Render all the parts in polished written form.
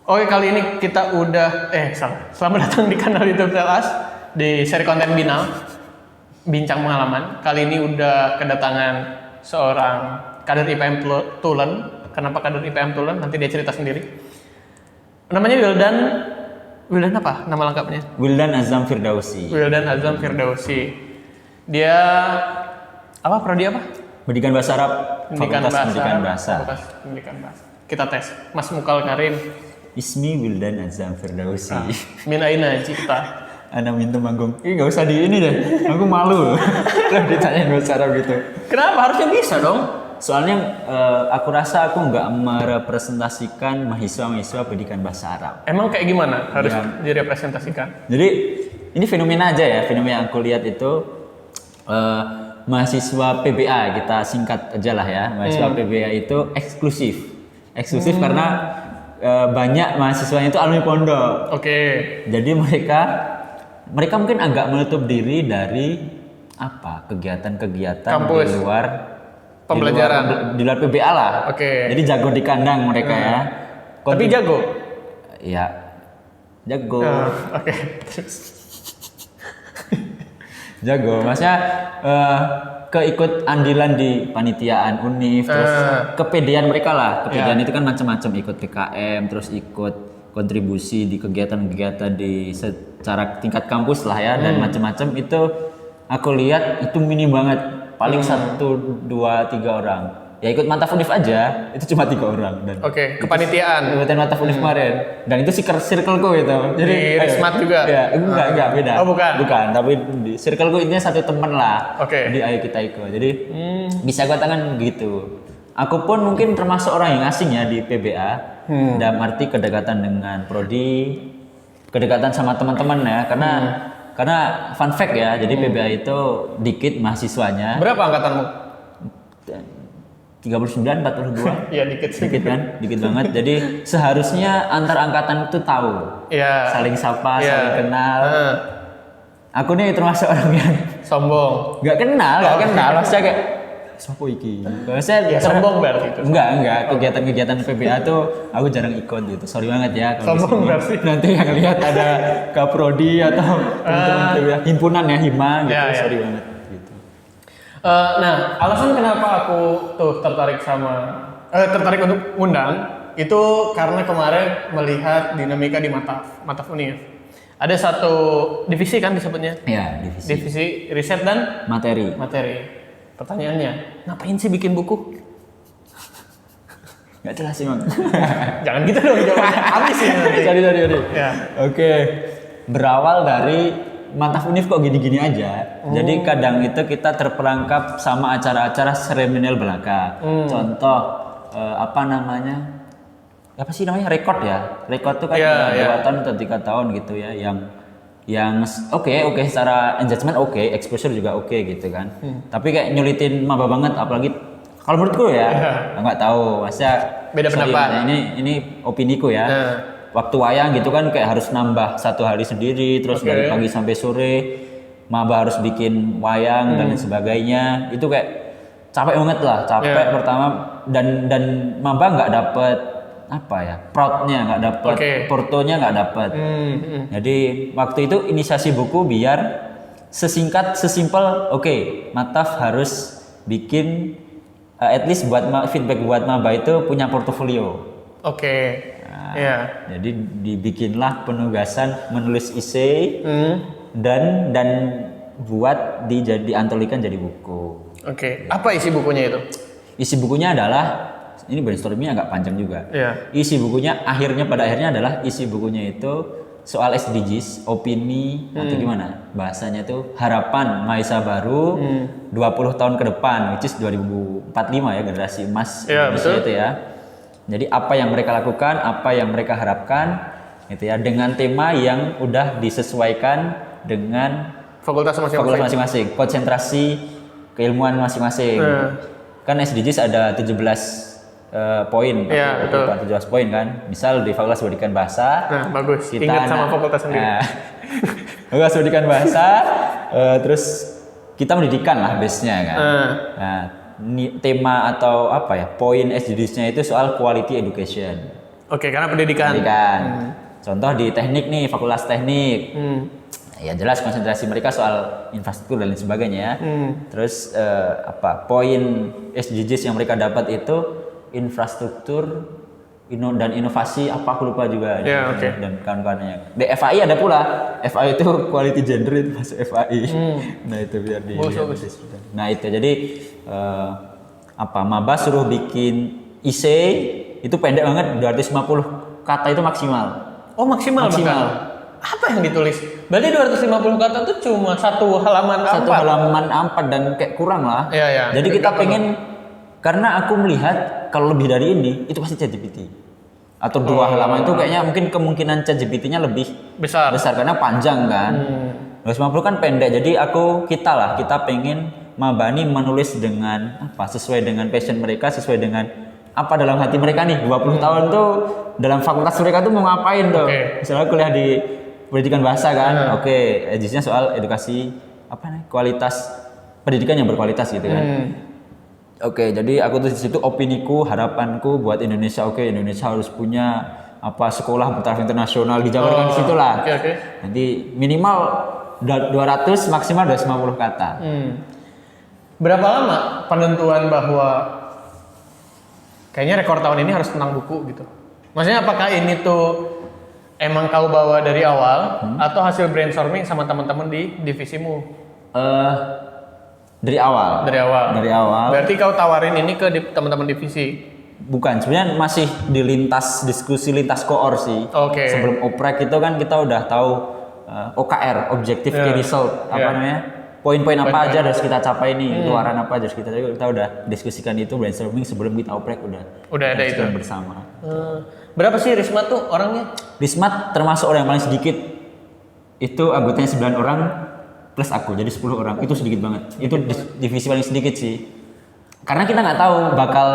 Oke, kali ini kita udah selamat datang di kanal YouTube Telas di seri konten Binal Bincang Pengalaman. Kali ini udah kedatangan seorang kader IPM Tulen. Kenapa kader IPM Tulen? Nanti dia cerita sendiri. Namanya Wildan apa nama lengkapnya? Wildan Azam Firdausi. Wildan Azam Firdausi. Dia prodi apa? Pendidikan Bahasa Arab. Pendidikan Fakultas Pendidikan Arab, Bahasa. Fakultas Pendidikan Bahasa. Kita tes. Mas Mukal Karim. Ismi Wildan Azam Firdausi. Min aina cipta. Ana minta manggung. Ih gak usah di ini deh. Aku malu. Lah ditanyain bahasa Arab gitu. Kenapa? Harusnya bisa dong. Soalnya aku rasa aku nggak merepresentasikan mahasiswa-mahasiswa pendidikan bahasa Arab. Emang kayak gimana harus Ya. direpresentasikan? Jadi ini fenomena aja ya, fenomena yang aku lihat itu mahasiswa PBA, kita singkat aja lah ya. Mahasiswa PBA itu eksklusif karena banyak mahasiswanya itu alumni pondok. Oke. Jadi mereka mungkin agak menutup diri dari kegiatan-kegiatan Kampus. di luar Pembelajaran. di luar PBA lah. Oke. Jadi jago di kandang mereka ya. Tapi jago. Ya, jago. Oke. Jago, maksudnya keikut andilan di panitiaan univ, terus kepedean mereka lah. Kepedean itu kan macam-macam, ikut PKM, terus ikut kontribusi di kegiatan-kegiatan di secara tingkat kampus lah ya, dan macam-macam itu aku lihat itu minim banget, paling 1, 2, 3 orang. Ya ikut Mantap Univ aja, itu cuma 3 orang. Dan Oke, kepanitiaan. ikutan Mantap Univ kemarin, dan itu circleku gitu. Di Rismat juga? Ya, enggak beda. Oh, bukan? Bukan, tapi di circleku intinya satu teman lah. Oke. Jadi ayo kita ikut. Jadi bisa gua tangan gitu. Aku pun mungkin termasuk orang yang asing ya di PBA. Dalam arti kedekatan dengan prodi, kedekatan sama teman-teman ya, karena fun fact ya. Jadi PBA itu dikit mahasiswanya. Berapa angkatanmu? 39, 42. Iya, dikit sih. Dikit kan? Dikit banget. Jadi seharusnya antar angkatan itu tahu. Iya. Saling sapa, Iya. saling kenal. Aku nih termasuk orang yang Sombong. nggak kenal. Maksudnya kayak sopo iki. Maksudnya Ya sombong berarti itu. Enggak. Kegiatan-kegiatan PBA tuh aku jarang ikut gitu. Sorry banget ya kalau di Sombong sini. berarti. Nanti yang lihat ada Kaprodi atau teman-teman PBA, himpunan ya, Hima gitu. Ya. Sorry banget gitu. Nah, alasan kenapa aku tuh tertarik untuk undang itu karena kemarin melihat dinamika di Mantap Univ. Ada satu divisi kan disebutnya? Ya, divisi. Divisi riset dan Materi. Pertanyaannya, ngapain sih bikin buku? Nggak jelas sih, Mang. Jangan gitu dong jawabannya, habis ya nanti. Sorry. Ya. Oke. Berawal dari Mantap Univ kok gini-gini aja. Jadi kadang itu kita terperangkap sama acara-acara seremonial belaka. Contoh apa sih namanya? Rekod ya. Rekod tuh kan 2 tahun atau 3 tahun gitu ya, yang oke secara engagement exposure juga oke gitu kan. Tapi kayak nyulitin maba banget, apalagi kalau menurutku ya, nggak tahu, maksudnya Beda pendapat. Ini opiniku ya. Waktu wayang gitu kan kayak harus nambah 1 hari sendiri, terus dari pagi sampai sore maba harus bikin wayang dan lain sebagainya. Itu kayak capek banget lah, pertama, dan maba nggak dapet proudnya nggak dapet, portonya nggak dapet. Jadi waktu itu inisiasi buku biar sesimpel Mataf harus bikin at least buat feedback buat maba itu punya portofolio. Jadi dibikinlah penugasan menulis essay dan buat diantolikan jadi buku. Apa isi bukunya itu? Isi bukunya adalah, ini brainstormingnya agak panjang juga. Isi bukunya pada akhirnya adalah isi bukunya itu soal SDGs, opini atau gimana bahasanya itu, harapan mahasiswa baru 20 tahun ke depan, which is 2045 ya, generasi emas Indonesia itu ya. Jadi apa yang mereka lakukan, apa yang mereka harapkan gitu ya, dengan tema yang udah disesuaikan dengan Fakultas masing-masing, konsentrasi keilmuan masing-masing. Kan SDGs ada 17 poin, 17 poin kan. Misal di Fakultas Pendidikan Bahasa. Nah, bagus. Ingat sama fakultas sendiri. Fakultas Pendidikan Bahasa, terus kita pendidikan lah base-nya kan. Nah, tema atau poin SDGs-nya itu soal quality education. Oke, karena pendidikan. Contoh di teknik nih, fakultas teknik. Ya jelas konsentrasi mereka soal infrastruktur dan lain sebagainya ya. Terus poin SDGs yang mereka dapat itu infrastruktur dan inovasi apa aku lupa juga dan kawan-kawannya. Di FAI ada pula. FAI itu quality gender itu masuk FAI. Nah itu biar di. Nah itu jadi maba suruh bikin IC itu pendek banget 250 kata itu maksimal. Oh maksimal. Apa yang ditulis? Berarti 250 kata itu cuma satu halaman A4. Satu halaman A4 dan kayak kurang lah. Iya. Jadi kita pengen, karena aku melihat kalau lebih dari ini itu pasti ChatGPT. Atau 2 halaman itu kayaknya mungkin kemungkinan ChatGPT-nya lebih besar karena panjang kan. 250 kan pendek. Jadi kita pengen mabani menulis dengan sesuai dengan passion mereka, sesuai dengan apa dalam hati mereka nih. 20 tahun tuh dalam fakultas mereka tuh mau ngapain tuh. Misalnya kuliah di pendidikan bahasa kan. Edisinya soal edukasi kualitas pendidikan yang berkualitas gitu kan. Jadi aku tuh di situ opiniku, harapanku buat Indonesia. Indonesia harus punya sekolah bertaraf internasional, dijabarkan di situ lah. Nanti minimal 200 maksimal 250 kata. Berapa lama penentuan bahwa kayaknya rekor tahun ini harus tentang buku gitu? Maksudnya apakah ini tuh emang kau bawa dari awal atau hasil brainstorming sama teman-teman di divisimu? Dari awal. Berarti kau tawarin ini ke teman-teman divisi? Bukan, sebenarnya masih di diskusi lintas koor sih. Sebelum oprek itu kan kita udah tahu OKR, Objective Key Result, poin-poin apa aja harus kita capai nih, luaran apa aja harus kita udah diskusikan itu brainstorming sebelum kita oprek udah ada itu bersama. Berapa sih Rismat tuh orangnya? Rismat termasuk orang yang paling sedikit. Itu anggotanya 9 orang plus aku, jadi 10 orang. Itu sedikit banget. Itu divisi paling sedikit sih. Karena kita nggak tahu bakal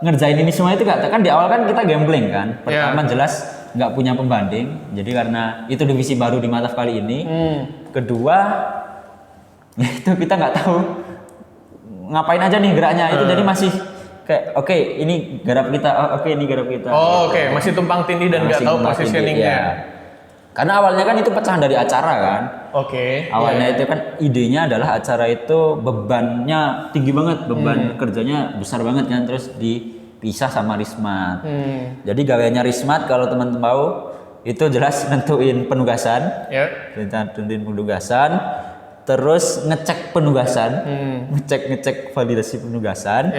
ngerjain ini semua itu kan di awal kan kita gambling kan. Pertama jelas nggak punya pembanding. Jadi karena itu divisi baru di Mataf kali ini. Kedua itu kita nggak tahu ngapain aja nih geraknya. Itu jadi masih kayak ini garap kita, ini garap kita. Masih tumpang tindih dan nggak tahu positioningnya. Karena awalnya kan itu pecahan dari acara kan. Awalnya itu kan idenya adalah acara itu bebannya tinggi banget, beban kerjanya besar banget kan, terus dipisah sama Rismat. Jadi gaweannya Rismat kalau teman-teman tahu itu jelas nentuin penugasan, nentuin penugasan, terus ngecek penugasan, ngecek validasi penugasan.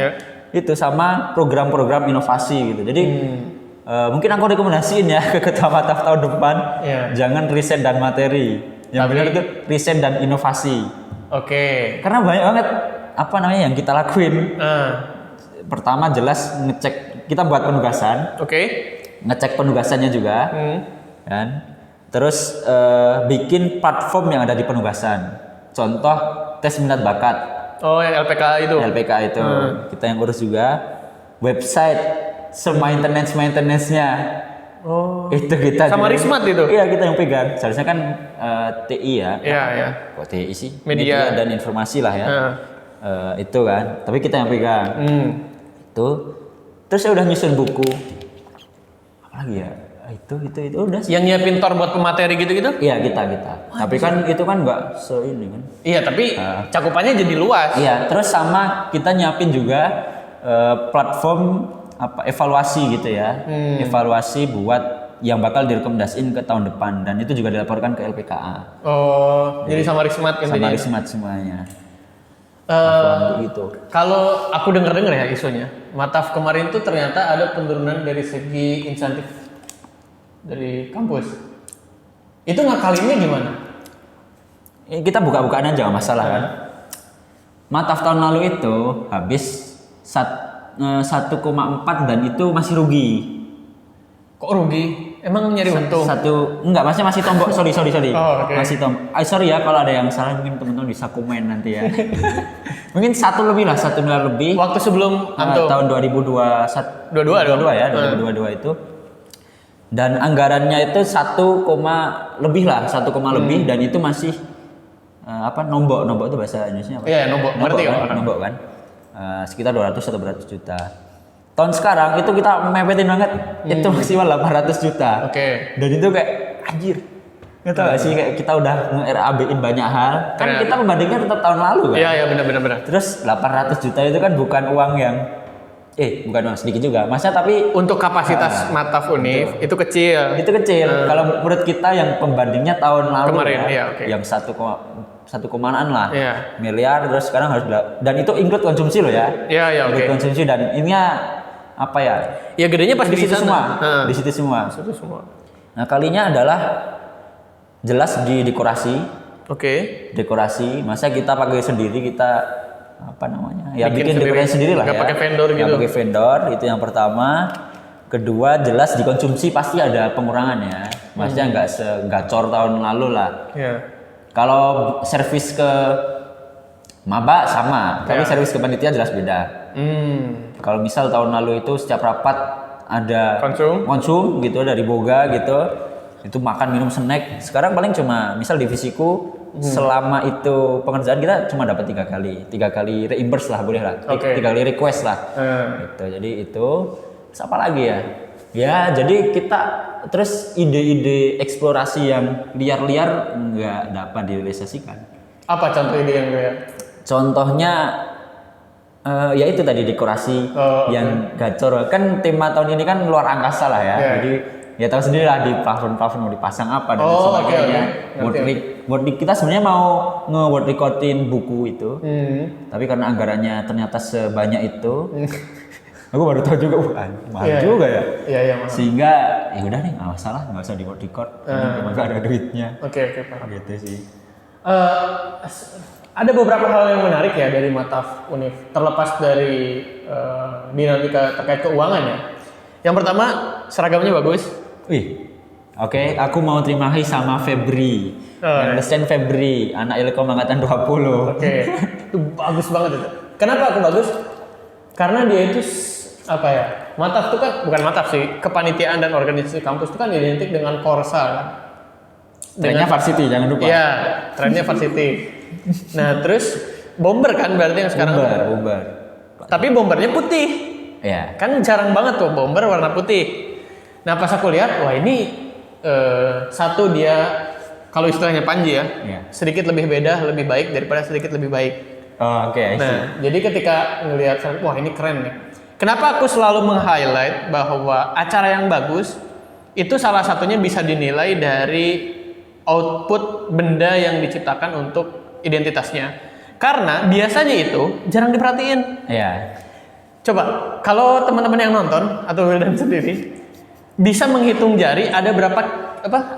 Itu sama program-program inovasi gitu. Jadi mungkin aku rekomendasiin ya ke ketua Mataf tahun depan, jangan riset dan materi, yang benar itu riset dan inovasi. Karena banyak banget yang kita lakuin. Pertama jelas ngecek, kita buat penugasan, ngecek penugasannya juga, kan. Terus bikin platform yang ada di penugasan. Contoh tes minat bakat. Yang LPK itu. Kita yang urus juga. Website maintenance-nya. Itu kita sama Rismat itu? Iya, kita yang pegang. Seharusnya kan TI ya. Kok TI sih? Media dan informasi lah ya. Itu kan. Tapi kita yang pegang. Itu. Terus saya udah nyusun buku. Apa lagi ya? Itu udah sih. Yang nyiapin tor buat pemateri gitu-gitu? Iya, kita. Tapi kan itu kan nggak ini kan. Iya, tapi cakupannya jadi luas. Iya, terus sama kita nyiapin juga platform evaluasi gitu ya. Evaluasi buat yang bakal direkomendasiin ke tahun depan, dan itu juga dilaporkan ke LPKA. Jadi sama Rismat intinya. Sama Rismat semuanya. Gitu. Kalau aku dengar ya isunya, Mataf kemarin tuh ternyata ada penurunan dari segi insentif dari kampus. Itu ngakalinnya gimana? Kita buka-bukaan aja, nggak masalah kan. Mataf tahun lalu itu habis 1,4 dan itu masih rugi. Kok rugi? Emang nyari untung? Enggak, masih tombok. Sorry. Masih tombok. Sorry ya kalau ada yang salah, mungkin teman-teman bisa komen nanti ya. Mungkin 1 miliar lebih. Waktu sebelum tahun 2022 ya, 2022 itu. Dan anggarannya itu 1, lebih dan itu masih nombok itu bahasa Indonesia apa? Iya, nombok. Ngerti kan? Nombok kan. Sekitar 200 atau 100 juta. Tahun sekarang itu kita mepetin banget, itu maksimal 800 juta. Oke. Dan itu kayak anjir. Nggak tahu gak sih, kayak kita udah nge-RAB-in banyak hal. Kan kita membandingkan tetap tahun lalu kan. Iya benar. Terus 800 juta itu kan bukan uang yang bukan uang sedikit juga. Masa tapi untuk kapasitas Mataf Univ itu kecil. Itu kecil. Kalau menurut kita yang pembandingnya tahun lalu kemarin, yang 1 komaan lah miliar, terus sekarang harus dan itu include konsumsi loh ya. Iya, include konsumsi dan ininya apa ya? Ya gedenya pas di situ semua. Di situ semua. Nah, kalinya adalah jelas di dekorasi. Dekorasi, masa kita pakai sendiri, kita apa namanya? Ya bikin dekorasi sendiri lah ya. Pakai vendor gitu. Pakai vendor, itu yang pertama. Kedua, jelas dikonsumsi pasti ada pengurangan ya. Maksudnya nggak segacor tahun lalu lah. Kalau servis ke maba sama, tapi servis ke panitia jelas beda. Kalau misal tahun lalu itu setiap rapat ada konsum gitu dari boga gitu, itu makan minum snack. Sekarang paling cuma misal divisiku selama itu pengerjaan kita cuma dapat 3 kali reimburse lah, boleh lah, 3 kali request lah. Gitu. Jadi itu apa lagi ya? Ya jadi kita terus ide-ide eksplorasi yang liar-liar nggak dapat direalisasikan. Apa contoh ide yang liar? Contohnya ya itu tadi dekorasi yang gacor. Kan tema tahun ini kan luar angkasa lah ya. Jadi ya tahu sendiri lah, di plafon-plafon mau dipasang apa dan sebagainya. World kita sebenarnya mau nge-world recordin buku itu. Tapi karena anggarannya ternyata sebanyak itu, aku baru tahu juga mahal juga ya. Iya, mahal. Sehingga ya udah nih, nggak usah di world record. Emang nggak ada duitnya. Oke, paham. Gitu sih. Ada beberapa hal yang menarik ya dari Mataf Univ, terlepas dari dinamika terkait keuangan ya. Yang pertama, seragamnya bagus. Oke, aku mau terima kasih sama Febri. Yang desain Febri, anak Ilkom angkatan 20. Itu bagus banget itu. Kenapa aku bagus? Karena dia itu apa ya? Mataf itu kan bukan Mataf sih, kepanitiaan dan organisasi kampus itu kan identik dengan Korsa kan. Trennya varsity, jangan lupa. Iya, trennya varsity. Nah, terus bomber kan berarti yang sekarang. Bomber. Tapi bombernya putih. Iya. Kan jarang banget tuh bomber warna putih. Nah, pas aku lihat, wah ini satu dia kalau istilahnya Panji ya, sedikit lebih beda, lebih baik daripada sedikit lebih baik. Nah, jadi ketika ngelihat, wah ini keren nih. Kenapa aku selalu meng-highlight bahwa acara yang bagus itu salah satunya bisa dinilai dari output benda yang diciptakan untuk identitasnya. Karena biasanya itu jarang diperhatiin. Coba kalau teman-teman yang nonton atau Wildan sendiri bisa menghitung jari ada berapa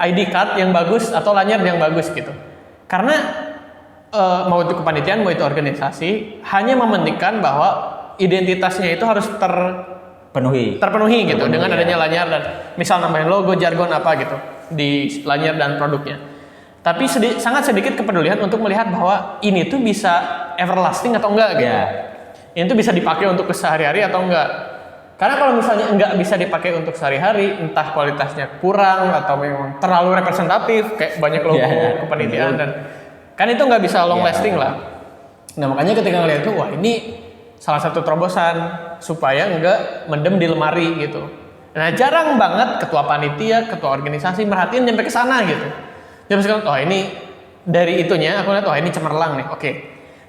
ID card yang bagus atau lanyard yang bagus gitu. Karena mau itu kepanitiaan, mau itu organisasi, hanya mementingkan bahwa identitasnya itu harus terpenuhi gitu dengan adanya lanyard dan misal nambahin logo, jargon apa gitu di lanyard dan produknya. Tapi sangat sedikit kepedulian untuk melihat bahwa ini tuh bisa everlasting atau enggak gitu. Ini tuh bisa dipakai untuk kesehari-hari atau enggak. Karena kalau misalnya enggak bisa dipakai untuk sehari-hari, entah kualitasnya kurang atau memang terlalu representatif, kayak banyak logo kepanitiaan dan kan itu nggak bisa long lasting lah. Nah makanya ketika ngeliat itu, wah ini salah satu terobosan supaya enggak mendem di lemari gitu. Nah jarang banget ketua panitia, ketua organisasi merhatiin nyampe ke sana gitu. Jadi sekarang, oh ini dari itunya aku lihat, wah ini cemerlang nih, oke.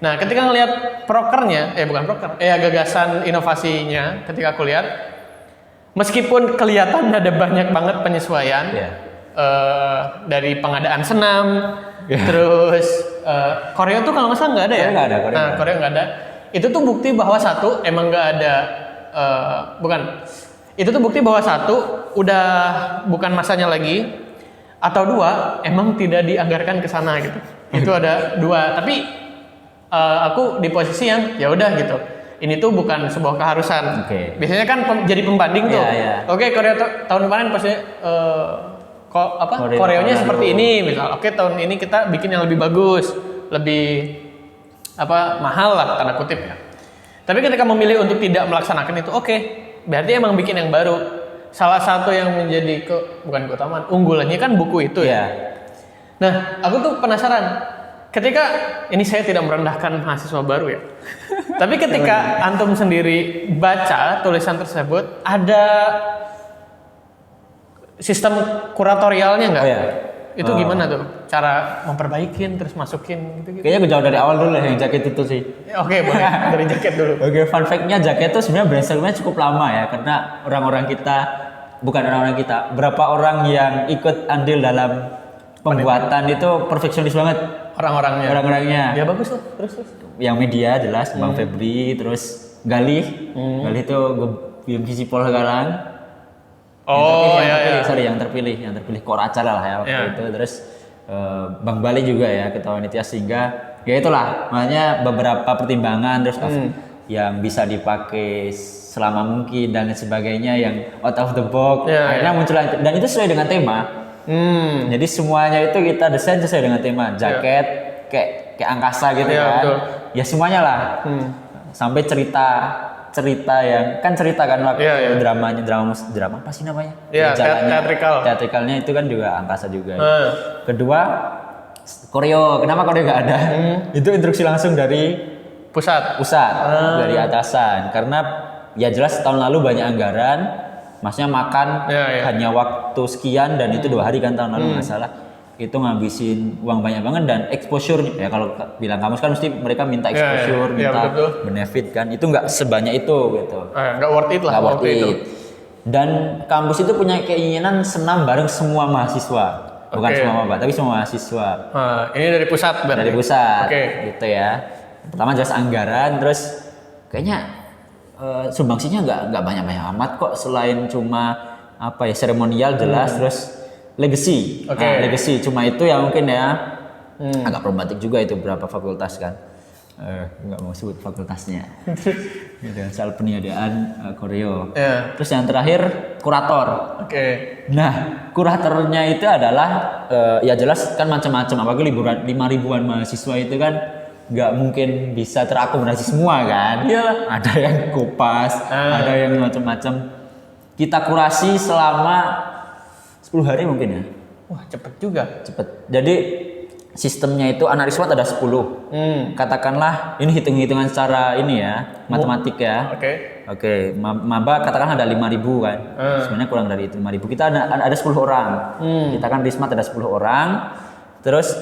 Nah ketika ngelihat prokernya, gagasan inovasinya, ketika aku lihat, meskipun kelihatan ada banyak banget penyesuaian dari pengadaan senam, terus koreo tuh kalau nggak salah nggak ada ya? Nggak ada. Koreo nggak ada. Itu tuh bukti bahwa satu emang nggak ada, itu tuh bukti bahwa satu udah bukan masanya lagi. Atau dua, emang tidak dianggarkan ke sana gitu. Itu ada dua. Tapi aku di posisi yang ya udah gitu. Ini tuh bukan sebuah keharusan. Biasanya kan jadi pembanding tuh. Koreo tahun kemarin pasti koreonya seperti ini misal. Tahun ini kita bikin yang lebih bagus, lebih mahal lah tanda kutip ya. Tapi ketika memilih untuk tidak melaksanakan itu, berarti emang bikin yang baru. Salah satu yang menjadi bukan keutamaan, unggulannya kan buku itu ya. Nah, aku tuh penasaran. Ketika ini saya tidak merendahkan mahasiswa baru ya. Tapi ketika antum sendiri baca tulisan tersebut, ada sistem kuratorialnya nggak? Oh ya. Itu gimana tuh? Cara memperbaikin terus masukin gitu. Kayaknya gue jauh dari awal dulu yang jaket itu sih. Oke, boleh dari jaket dulu. Oke, fun fact-nya jaket itu sebenarnya brainstormnya cukup lama ya, karena berapa orang yang ikut andil dalam pembuatan itu perfeksionis banget. Orang-orangnya. Ya bagus lah. Terus. Yang media jelas Bang Febri, terus Galih. Galih itu gue Visipol Galang. Yang terpilih kor acara lah ya waktu itu. Terus Bang Bali juga ya ketua panitia, sehingga ya itulah makanya beberapa pertimbangan terus yang bisa dipakai selama mungkin dan sebagainya, yang out of the box akhirnya muncul, dan itu sesuai dengan tema. Jadi semuanya itu kita desain sesuai dengan tema, jaket kayak angkasa gitu kan. Betul. Ya semuanya lah. Sampai cerita yang kan waktu drama apa sih namanya? Teatrikalnya itu kan juga angkasa juga. Kedua, koreo. Kenapa koreo nggak ada? Itu instruksi langsung dari pusat dari atasan, karena ya jelas tahun lalu banyak anggaran, maksudnya makan hanya waktu sekian dan itu 2 hari kan tahun lalu nggak salah. Itu ngabisin uang banyak banget, dan exposure ya kalau bilang kamus kan mesti mereka minta exposure, minta benefit kan, itu nggak sebanyak itu gitu. Nggak worth it lah waktu itu. Dan kampus itu punya keinginan senam bareng semua mahasiswa, bukan semua maba tapi semua mahasiswa. Ini dari pusat berarti? Dari pusat, gitu ya. Pertama jelas anggaran, terus kayaknya sumbangsinya nggak banyak amat kok, selain cuma seremonial jelas, terus legacy. Legacy cuma itu ya mungkin ya. Agak problematik juga itu berapa fakultas kan. Nggak mau sebut fakultasnya. Dan soal peniadaan koreo. Terus yang terakhir kurator. Nah, kuratornya itu adalah ya jelas kan macam-macam, apalagi 5.000-an mahasiswa itu kan nggak mungkin bisa terakomodasi semua kan. Ada yang kopas, ada yang macam-macam. Kita kurasi selama 10 hari mungkin ya. Wah, cepet juga. Jadi sistemnya itu anak rismat ada 10. Katakanlah ini hitung-hitungan secara ini ya, matematik ya. Maba katakan ada 5.000 kan. Sebenarnya kurang dari itu 5.000. Kita ada 10 orang. Kita kan rismat ada 10 orang. Terus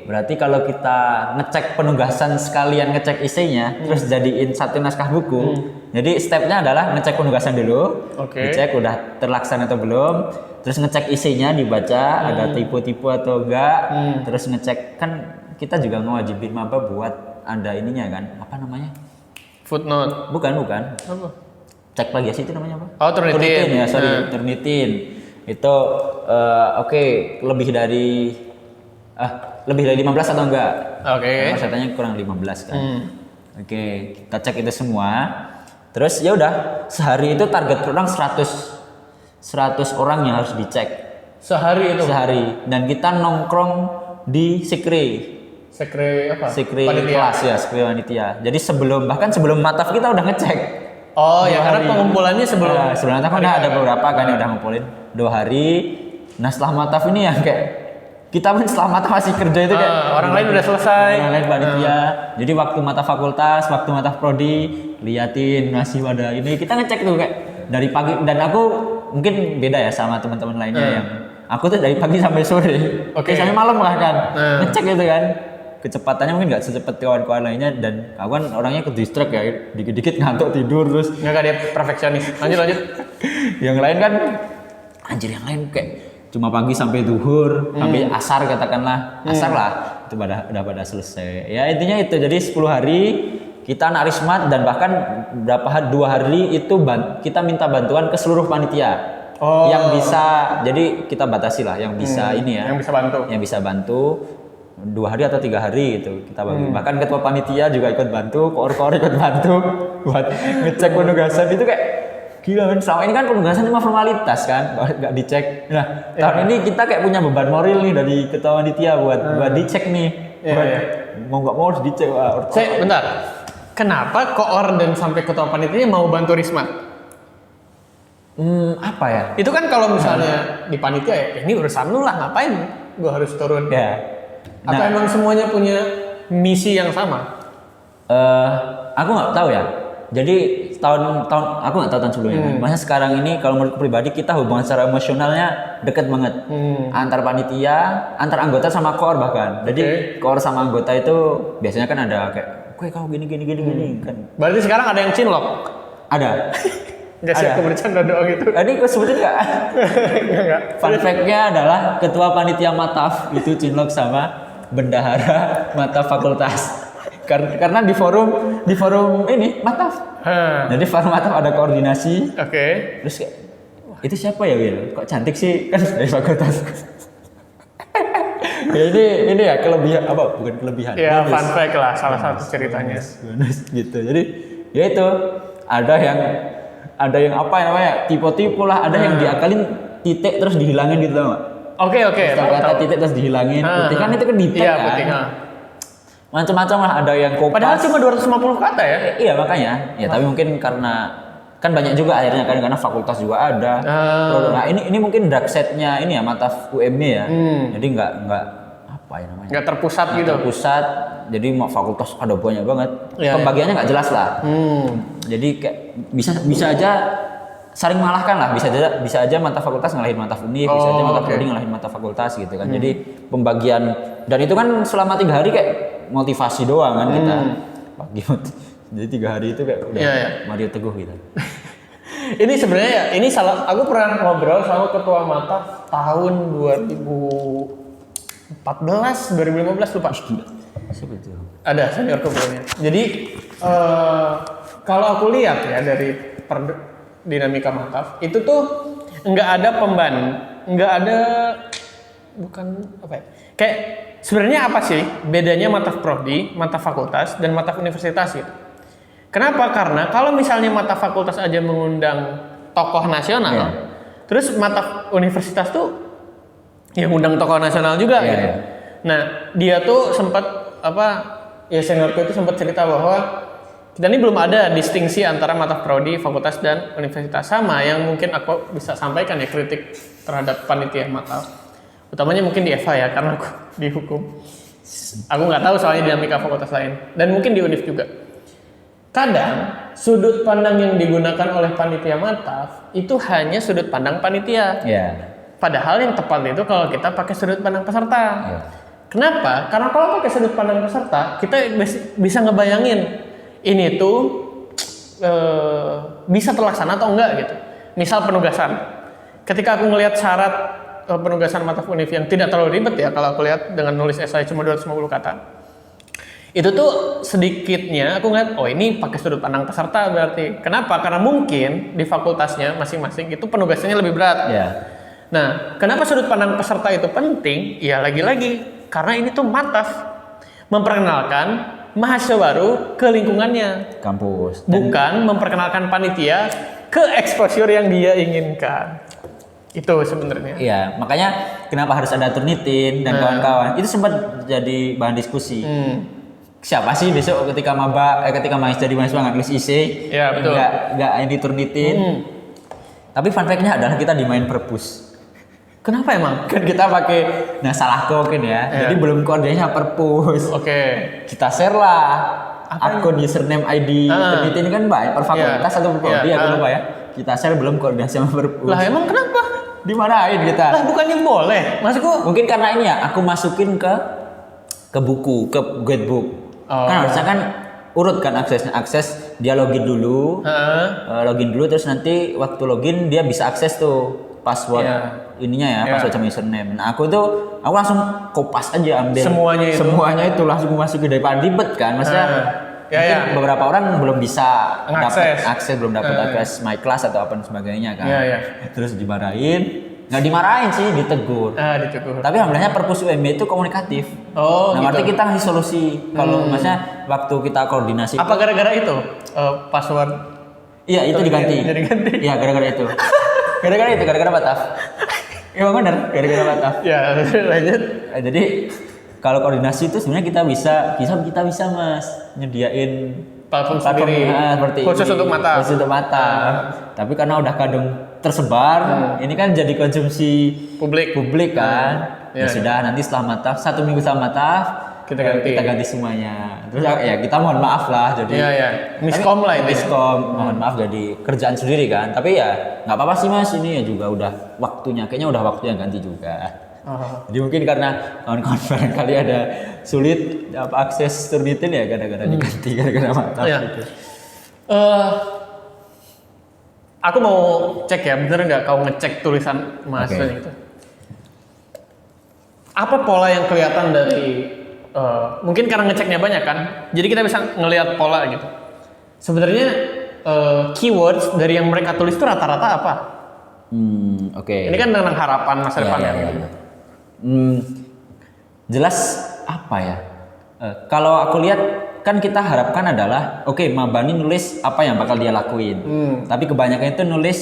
berarti kalau kita ngecek penugasan sekalian ngecek isinya, terus jadiin satu naskah buku. Jadi stepnya adalah ngecek penugasan dulu, dicek udah terlaksana atau belum, terus ngecek isinya dibaca, ada tipu-tipu atau enggak, terus ngecek, kan kita juga ngewajibin maba buat ada ininya kan, apa namanya? Footnote. Bukan. Apa? Cek plagiasi itu namanya apa? Turnitin ya, Turnitin. Itu lebih dari 15 atau enggak? Persyaratannya kurang 15 kan. Kita cek itu semua. Terus ya udah, sehari itu target orang 100 orang yang harus dicek. Sehari itu? Sehari. Dan kita nongkrong di Sikri apa? Sikri kelas ya, Sikri panitia. Jadi sebelum mataf kita udah ngecek. Karena pengumpulannya sebelum mataf kan ada beberapa kan yang udah ngumpulin 2 hari. Nah setelah mataf ini ya kayak kita pun setelah mataf masih kerja itu kayak orang lain udah selesai. Orang lain panitia. Jadi waktu mataf fakultas, waktu mataf prodi, liatin masih ada ini, kita ngecek tuh kayak dari pagi. Dan aku mungkin beda ya sama teman-teman lainnya yang aku tuh dari pagi sampai sore, sampai malam bahkan ngecek gitu kan. Kecepatannya mungkin nggak secepat kawan-kawan lainnya, dan aku kan orangnya ke distract ya, dikit-dikit ngantuk tidur terus. Nggak, dia perfeksionis. Lanjut. Yang lain kan yang lain kayak cuma pagi sampai zuhur, sampai asar katakanlah, asar lah itu udah pada selesai. Ya intinya itu, jadi 10 hari kita anak rismat, dan bahkan 2 hari itu kita minta bantuan ke seluruh panitia yang bisa, jadi kita batasi lah yang bisa yang bisa bantu 2 hari atau 3 hari itu kita bagi. Bahkan ketua panitia juga ikut bantu, koor ikut bantu buat ngecek penugasan. Itu kayak gila kan, selama ini kan penugasan cuma formalitas kan, nggak dicek. Nah tahun ini kita kayak punya beban moral nih dari ketua panitia buat dicek nih. Mau nggak mau harus dicek. Bentar, kenapa koor dan sampai ketua panitia mau bantu rismat? Apa ya? Itu kan kalau misalnya di panitia ya ini urusan lu lah, ngapain gua harus turun? Atau emang semuanya punya misi yang sama? Aku nggak tahu ya. Jadi tahun aku nggak tahu tahun sebelumnya. Maksudnya sekarang ini kalau menurut pribadi kita hubungan secara emosionalnya deket banget. Antar panitia, antar anggota sama core bahkan. Jadi core sama anggota itu biasanya kan ada kayak, "Gue kau gini kan." Berarti sekarang ada yang cinlok? Ada. Enggak sih, aku bercanda doang gitu. Ini gue sebutin nggak? Enggak. Fun fact-nya adalah ketua panitia Mataf itu cinlok sama bendahara Mataf fakultas. Karena di forum ini Mataf. Jadi forum Mataf ada koordinasi. Terus kayak, itu siapa ya Will? Kok cantik sih? Kan dari fakultas. Ya ini ya kelebihan apa? Bukan kelebihan. Ya fun fact lah, salah satu ceritanya. Bonus gitu. Jadi ya itu ada yang apa namanya? Tipe-tipe lah, ada yang diakalin titik terus dihilangin gitu tau nggak? Oke. Kata titik terus dihilangin. Putih kan itu kan detail iya, kan. Putih, Macam-macam lah, ada yang kopas. Padahal cuma 250 kata ya? Iya makanya. Ya tapi mungkin karena kan banyak juga akhirnya kan karena fakultas juga ada. Nah ini mungkin dark side-nya ini ya Mataf UMY ya. Jadi nggak apa ya namanya? Nggak terpusat gitu. Terpusat. Jadi fakultas ada banyak banget. Pembagiannya nggak jelas lah. Jadi kayak bisa aja saling mengalahkan lah, bisa aja Mataf fakultas ngalahin Mataf Univ, bisa aja Mataf Prodi ngalahin Mataf fakultas gitu kan. Jadi pembagian dan itu kan selama 3 hari kayak motivasi doang kan kita. Jadi 3 hari itu kayak udah Mario Teguh gitu. Ini sebenarnya ini aku pernah ngobrol sama ketua Mataf tahun 2014, 2015 lupa. Siapa itu? Ada senior kebetulannya. Jadi kalau aku lihat ya dari dinamika Mataf itu tuh nggak ada bukan apa ya? Kayak sebenarnya apa sih bedanya Mataf Prodi, Mataf Fakultas dan Mataf Universitas gitu? Kenapa? Karena kalau misalnya Mataf Fakultas aja mengundang tokoh nasional, terus Mataf Universitas tuh ya ngundang tokoh nasional juga gitu. Nah, dia tuh sempat seniorku itu sempat cerita bahwa kita ini belum ada distingsi antara Mataf Prodi, Fakultas dan Universitas sama yang mungkin aku bisa sampaikan ya kritik terhadap panitia Mataf. Utamanya mungkin di EVA ya karena aku di hukum. Aku nggak tahu soalnya dinamika fakultas lain dan mungkin di Univ juga. Kadang sudut pandang yang digunakan oleh panitia Mataf itu hanya sudut pandang panitia. Padahal yang tepat itu kalau kita pakai sudut pandang peserta. Kenapa? Karena kalau pakai sudut pandang peserta, kita bisa ngebayangin ini tuh bisa terlaksana atau enggak gitu. Misal penugasan. Ketika aku ngelihat syarat penugasan Mataf Univ yang tidak terlalu ribet ya, kalau aku lihat dengan nulis esai cuma 250 kata. Itu tuh sedikitnya aku ngeliat, oh ini pakai sudut pandang peserta berarti. Kenapa? Karena mungkin di fakultasnya masing-masing itu penugasannya lebih berat. Nah, kenapa sudut pandang peserta itu penting? Ya lagi-lagi karena ini tuh Mataf memperkenalkan mahasiswa baru ke lingkungannya, kampus, bukan memperkenalkan panitia ke exposure yang dia inginkan. Itu sebenarnya. Iya, makanya kenapa harus ada Turnitin dan kawan-kawan. Itu sempat jadi bahan diskusi. Siapa sih besok ketika mahasiswa jadi mahasiswa nggak nulis IC, nggak ini Turnitin. Tapi fun fact-nya adalah kita dimain perpus. Kenapa emang? Kan kita pakai salahku mungkin ya. Jadi belum koordinasinya perpus. Kita share lah akun username ID Turnitin kan banyak per fakultas atau per prodi aku lupa ya. Kita share belum koordinasi sama perpus. Lah emang kenapa? Dimarahin kita. Lah bukannya boleh? Maksudku mungkin karena ini ya, aku masukin ke buku, ke guidebook. Kan harusnya kan urut kan akses dia login dulu. Login dulu terus nanti waktu login dia bisa akses tuh password ininya ya, password sama username. Nah, aku langsung kopas aja ambil semuanya itu langsung masukin daripada ribet kan. Maksudnya mungkin beberapa orang belum bisa dapat akses, belum dapat akses my class atau apa dan sebagainya kan. Terus nggak dimarahin sih, ditegur. Tapi alhamdulillahnya perpus UMY itu komunikatif. Berarti kita ngasih solusi. Kalau maksudnya waktu kita koordinasi. Apa gara-gara itu password? Iya itu diganti. Iya gara-gara itu. Gara-gara Mataf. Emang benar, gara-gara Mataf. Ya lanjut. Jadi kalau koordinasi itu sebenarnya kita bisa Mas nyediain platform sendiri seperti khusus ini, untuk Mataf. Khusus untuk Mataf. Tapi karena udah kadang tersebar, ini kan jadi konsumsi publik kan. Ya sudah nanti setelah Mataf, 1 minggu setelah Mataf, Kita ganti. Kita ganti semuanya. Terus ya kita mohon maaf lah jadi. Iya. Miskom lah itu. Miskom, mohon maaf jadi kerjaan sendiri kan. Tapi ya nggak apa-apa sih Mas, ini ya juga udah waktunya. Kayaknya udah waktunya ganti juga. Jadi mungkin karena kawan-kawan barangkali ada sulit akses Turnitin ya gara-gara diganti gara-gara mantap gitu. Aku mau cek ya, bener nggak kau ngecek tulisan mahasiswanya itu? Apa pola yang kelihatan dari mungkin karena ngeceknya banyak kan, jadi kita bisa ngelihat pola gitu. Sebenarnya keywords dari yang mereka tulis itu rata-rata apa? Ini kan tentang harapan masa depan ya. Jelas apa ya? Kalau aku lihat kan kita harapkan adalah maba ini nulis apa yang bakal dia lakuin. Tapi kebanyakan itu nulis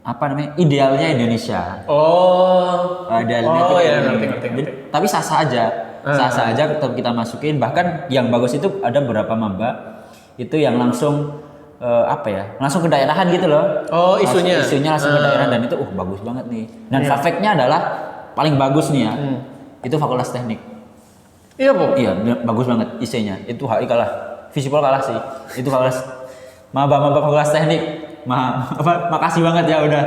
apa namanya idealnya Indonesia. Idealnya itu ngerti. Tapi sah-sah aja tetap kita masukin. Bahkan yang bagus itu ada beberapa maba itu yang langsung langsung ke daerahan gitu loh. Isunya langsung ke daerah dan itu bagus banget nih. Dan fact-nya adalah paling bagus nih ya. Itu Fakultas Teknik. Iya Bu? Iya, bagus banget isinya. Itu HI kalah, Visipol kalah sih. Itu Fakultas maba Fakultas Teknik. Makasih banget ya udah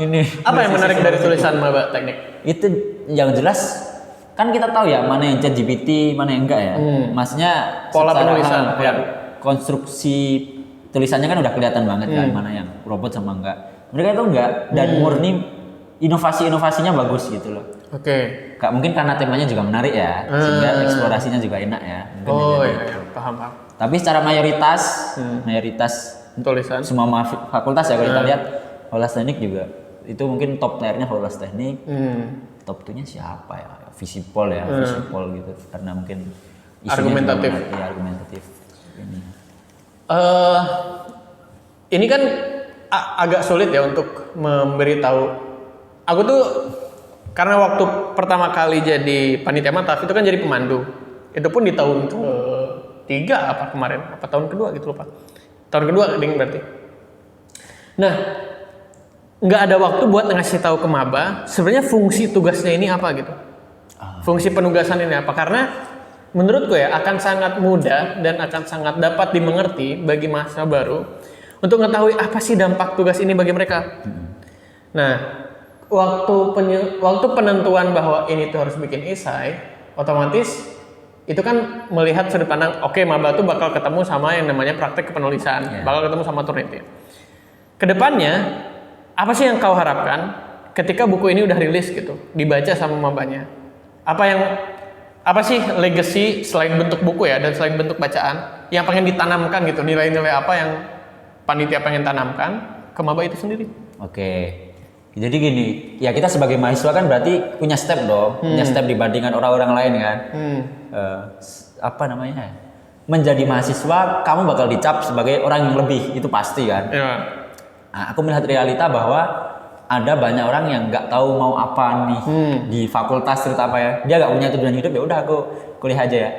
ini. Apa yang menarik dari tulisan maba teknik? Itu yang jelas kan kita tahu ya mana yang ChatGPT, mana yang enggak ya. Maksudnya pola penulisan, konstruksi tulisannya kan udah kelihatan banget kan mana yang robot sama enggak. Mereka itu enggak dan murni inovasinya bagus gitu loh. Mungkin karena temanya juga menarik ya, sehingga eksplorasinya juga enak ya. Paham. Tapi secara mayoritas tulisan semua fakultas ya kalau kita lihat Fakultas Teknik juga itu mungkin top tier-nya Fakultas Teknik. Top 2-nya siapa ya? Visipol ya, Visipol gitu karena mungkin argumentatif. Argumentatif. Ini kan agak sulit ya untuk memberitahu. Aku tuh karena waktu pertama kali jadi panitia mataf itu kan jadi pemandu. Itu pun di tahun ke-3 kemarin? Tahun kedua gitu lupa. Tahun kedua ding berarti. Nah, nggak ada waktu buat ngasih tahu ke maba sebenarnya fungsi tugasnya ini apa gitu. Fungsi penugasan ini apa? Karena menurutku ya akan sangat mudah dan akan sangat dapat dimengerti bagi mahasiswa baru untuk mengetahui apa sih dampak tugas ini bagi mereka. Nah, waktu penentuan bahwa ini tuh harus bikin esai, otomatis itu kan melihat sudut pandang, maba tuh bakal ketemu sama yang namanya praktek kepenulisan, bakal ketemu sama Turnitin. Kedepannya, apa sih yang kau harapkan ketika buku ini udah rilis gitu, dibaca sama mabanya? Apa sih legacy selain bentuk buku ya dan selain bentuk bacaan yang pengen ditanamkan gitu, nilai-nilai apa yang panitia pengen tanamkan ke maba itu sendiri? Jadi gini, ya kita sebagai mahasiswa kan berarti punya step dong, punya step dibandingkan orang-orang lain kan. Menjadi mahasiswa, kamu bakal dicap sebagai orang yang lebih, itu pasti kan. Nah, aku melihat realita bahwa ada banyak orang yang nggak tahu mau apa nih di fakultas terutama ya. Dia nggak punya tujuan hidup, ya udah aku kuliah aja ya.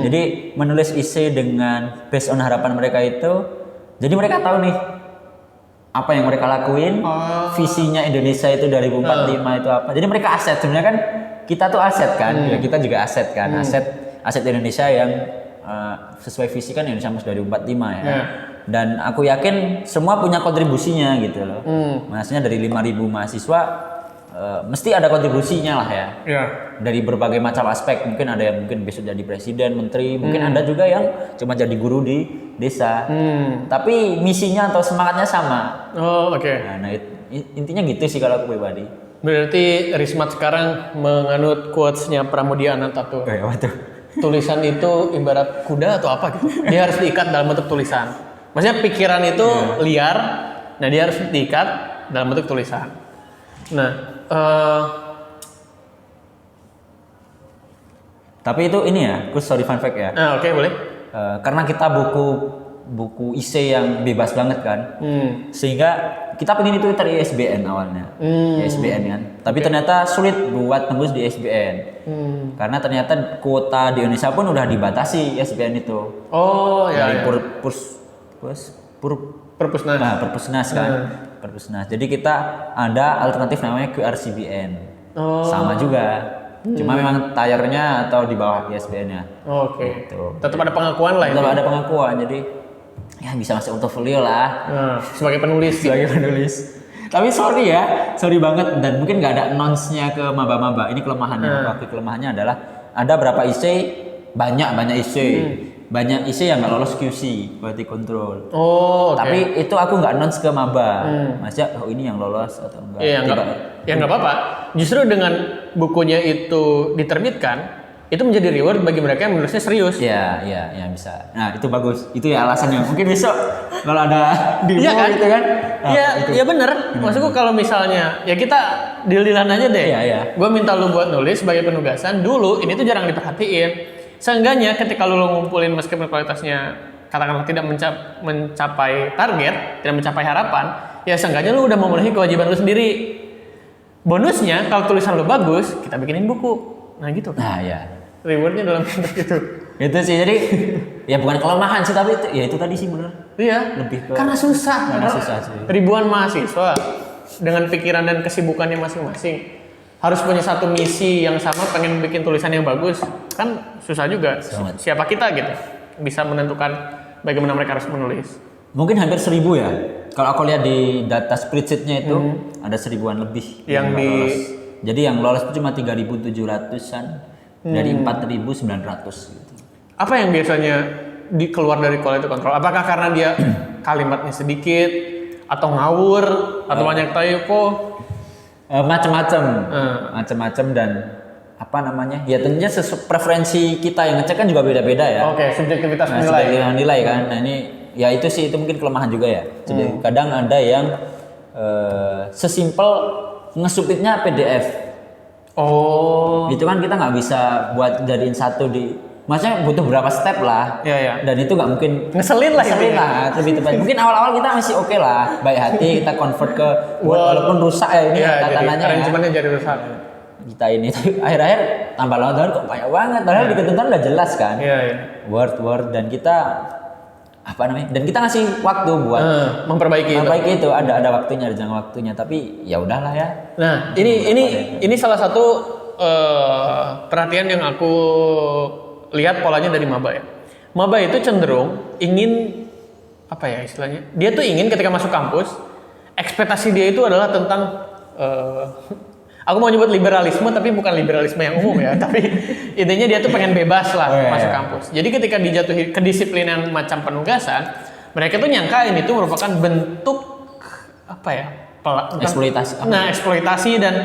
Jadi menulis essay dengan based on harapan mereka itu, jadi mereka tahu nih apa yang mereka lakuin, visinya Indonesia itu 2045 itu apa. Jadi mereka aset sebenarnya kan, kita tuh aset kan, ya kita juga aset kan, aset Indonesia yang sesuai visi kan Indonesia 2045 ya. Dan aku yakin semua punya kontribusinya gitu loh. Maksudnya dari 5.000 mahasiswa mesti ada kontribusinya lah ya. Dari berbagai macam aspek, mungkin ada yang mungkin besok jadi presiden, menteri, mungkin ada juga yang cuma jadi guru di desa. Tapi misinya atau semangatnya sama. Nah, intinya gitu sih kalau aku pribadi. Berarti Rismat sekarang menganut quotes-nya Pramudia Anantatur. Tulisan itu ibarat kuda atau apa gitu. Dia harus diikat dalam bentuk tulisan. Maksudnya pikiran itu liar, nah dia harus diikat dalam bentuk tulisan. Nah, tapi itu ini ya, sorry fun fact ya. Boleh. Karena kita buku essay yang bebas banget kan, sehingga kita pengen itu dari ISBN awalnya, ISBN kan. Tapi ternyata sulit buat tembus di ISBN, karena ternyata kuota di Indonesia pun udah dibatasi ISBN itu. Dari Perpusnas. Nah, Perpusnas kan, Perpusnas. Jadi kita ada alternatif namanya QRCBN, sama juga. Cuma memang tire-nya atau di bawah ISBN-nya. Oke. Gitu. Tetap ada pengakuan lah. Tetap ada pengakuan, jadi ya bisa masuk portofolio lah. Sebagai penulis. Tapi sorry banget, dan mungkin nggak ada announce-nya ke maba-maba. Ini kelemahannya. Waktu kelemahannya adalah ada berapa IC, banyak IC. Banyak IC yang nggak lolos QC, quality control. Oh, oke. Tapi itu aku nggak announce ke maba. Maksudnya ini yang lolos atau enggak. Iya, nggak apa-apa. Justru dengan bukunya itu diterbitkan, itu menjadi reward bagi mereka yang menulisnya serius. Iya, bisa. Nah, itu bagus. Itu ya alasannya. Mungkin besok kalau ada demo Iya kan? gitu kan. Iya bener. Maksudku kalau misalnya ya kita deal-dealan aja deh. Iya. Gue minta lu buat nulis sebagai penugasan dulu. Ini tuh jarang diperhatiin. Seenggaknya ketika lu ngumpulin meskipun kualitasnya katakanlah tidak mencapai target, tidak mencapai harapan, ya seenggaknya lu udah memenuhi kewajiban lu sendiri. Bonusnya kalau tulisan lu bagus, kita bikinin buku. Nah gitu. Nah, ya. Rewardnya dalam bentuk itu. Itu sih, jadi ya bukan kelemahan sih, tapi itu tadi sih bener. Iya. Lebih ke karena susah sih. Ribuan mahasiswa dengan pikiran dan kesibukannya masing-masing harus punya satu misi yang sama, pengen bikin tulisan yang bagus, kan susah juga. Siapa kita gitu bisa menentukan bagaimana mereka harus menulis. Mungkin hampir 1.000 ya. Kalau aku lihat di data spreadsheet-nya itu ada 1.000-an lebih yang lolos. Jadi yang lolos itu cuma 3.700-an dari 4.900 gitu. Apa yang biasanya keluar dari quality control? Apakah karena dia kalimatnya sedikit atau ngawur atau banyak typo? Macam-macam dan apa namanya? Ya tentunya preferensi kita yang ngecek kan juga beda-beda ya. Oke, subjektivitas nilai. Subjektivitas nilai kan. Nah ini ya itu mungkin kelemahan juga ya. Jadi kadang ada yang sesimpel ngesubmitnya PDF. Oh. Itu kan kita nggak bisa buat jadiin satu maksudnya butuh berapa step lah. Iya. Dan itu nggak mungkin ngeselin lah lebih tepat. Mungkin awal-awal kita masih oke lah, baik hati kita convert ke Word, walaupun rusak ya ini tatanannya. Arrangementnya jadi rusak. Kita ini akhir-akhir tambah lama kok banyak banget. Padahal di ketentuan udah jelas kan. Iya. Word dan kita dan kita ngasih waktu buat memperbaiki itu ada waktunya, ada jangka waktunya, tapi ya udahlah ya. Nah ini salah satu perhatian yang aku lihat polanya dari maba ya. Maba itu cenderung ingin apa ya istilahnya, dia tuh ingin ketika masuk kampus ekspektasi dia itu adalah tentang aku mau nyebut liberalisme tapi bukan liberalisme yang umum ya, tapi intinya dia tuh pengen bebas lah masuk kampus. Jadi ketika dijatuhi kedisiplinan macam penugasan, mereka tuh nyangka ini tuh merupakan bentuk apa ya? Eksploitasi. Nah, eksploitasi dan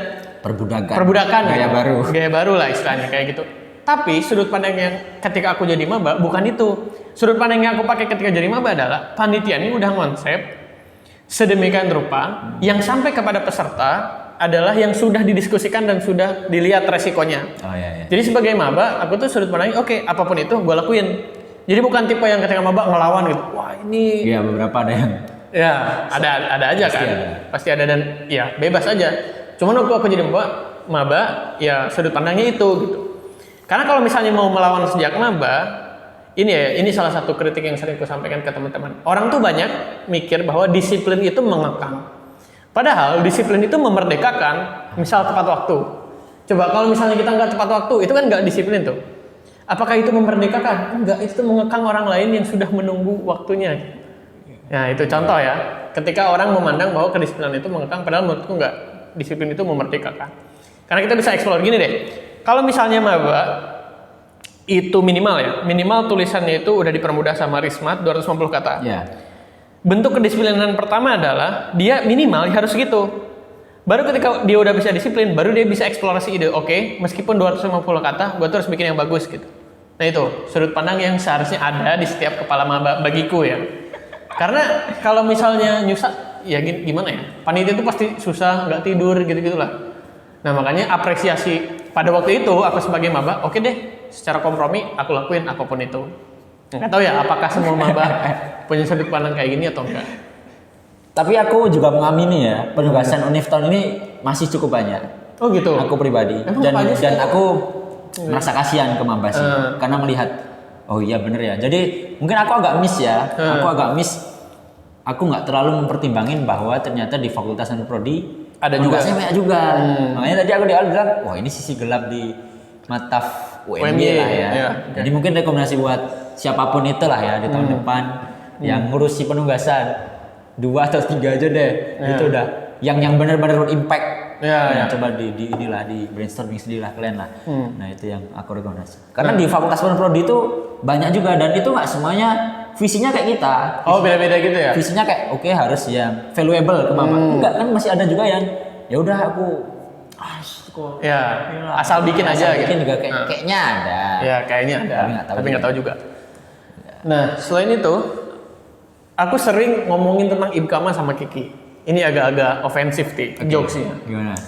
perbudakan gaya baru lah istilahnya kayak gitu. Tapi sudut pandang yang ketika aku jadi maba bukan itu. Sudut pandang yang aku pakai ketika jadi maba adalah panitia ini udah konsep sedemikian rupa yang sampai kepada peserta adalah yang sudah didiskusikan dan sudah dilihat resikonya. Iya. Jadi sebagai maba, aku tuh sudut pandangnya oke, apapun itu gue lakuin. Jadi bukan tipe yang ketika maba ngelawan gitu. Wah ini. Iya beberapa ada yang. Ya ada aja pasti kan. Pasti ada dan ya bebas aja. Cuman waktu aku jadi maba, ya sudut pandangnya itu gitu. Karena kalau misalnya mau melawan sejak maba, ini salah satu kritik yang sering aku sampaikan ke teman-teman. Orang tuh banyak mikir bahwa disiplin itu mengekang. Padahal disiplin itu memerdekakan, misal tepat waktu. Coba kalau misalnya kita nggak tepat waktu, itu kan nggak disiplin tuh. Apakah itu memerdekakan? Enggak, itu mengekang orang lain yang sudah menunggu waktunya. Nah itu contoh ya, ketika orang memandang bahwa kedisiplinan itu mengekang, padahal menurutku nggak, disiplin itu memerdekakan. Karena kita bisa explore gini deh, kalau misalnya maba itu minimal tulisannya itu udah dipermudah sama Rismat 250 kata. Ya. Bentuk kedisiplinan pertama adalah dia minimal harus gitu. Baru ketika dia udah bisa disiplin, baru dia bisa eksplorasi ide. Oke, meskipun 250 kata, gue terus bikin yang bagus gitu. Nah itu sudut pandang yang seharusnya ada di setiap kepala maba bagiku ya. Karena kalau misalnya nyusah, ya gimana ya? Panitia itu pasti susah, nggak tidur gitu-gitulah. Nah makanya apresiasi pada waktu itu aku sebagai maba, oke deh, secara kompromi aku lakuin apapun itu. Nggak tahu ya apakah semua maba punya sudut pandang kayak gini atau enggak. Tapi aku juga mengamini ya, penugasan Univ tahun ini masih cukup banyak. Oh gitu. Aku pribadi. Dan aku merasa kasihan ke maba sih, karena melihat oh iya bener ya. Jadi mungkin aku agak miss ya. Aku nggak terlalu mempertimbangin bahwa ternyata di Fakultas Prodi ada juga banyak juga. Makanya tadi aku di awal bilang, wah ini sisi gelap di mataf UMY UMY, lah ya. iya. Jadi mungkin rekomendasi buat siapapun itulah ya di tahun depan yang ngurusi penugasan 2 atau 3 aja deh. Itu udah yang benar-benar impact. Ya. Coba di inilah di brainstorming sendiri lah kalian lah. Nah itu yang aku rekomendasi. Karena di Fakultas Prodi itu banyak juga dan itu nggak semuanya visinya kayak kita. Oh beda-beda gitu ya? Visinya kayak oke, harus yang valuable kemampuan. Enggak kan masih ada juga yang ya udah aku asal bikin aja bikin gitu. juga kayaknya ada. Ya kayaknya ada. Tapi nggak tahu juga. Nah selain itu aku sering ngomongin tentang Ibkama sama Kiki. Ini agak-agak ofensif nih, jokesnya. Gimana?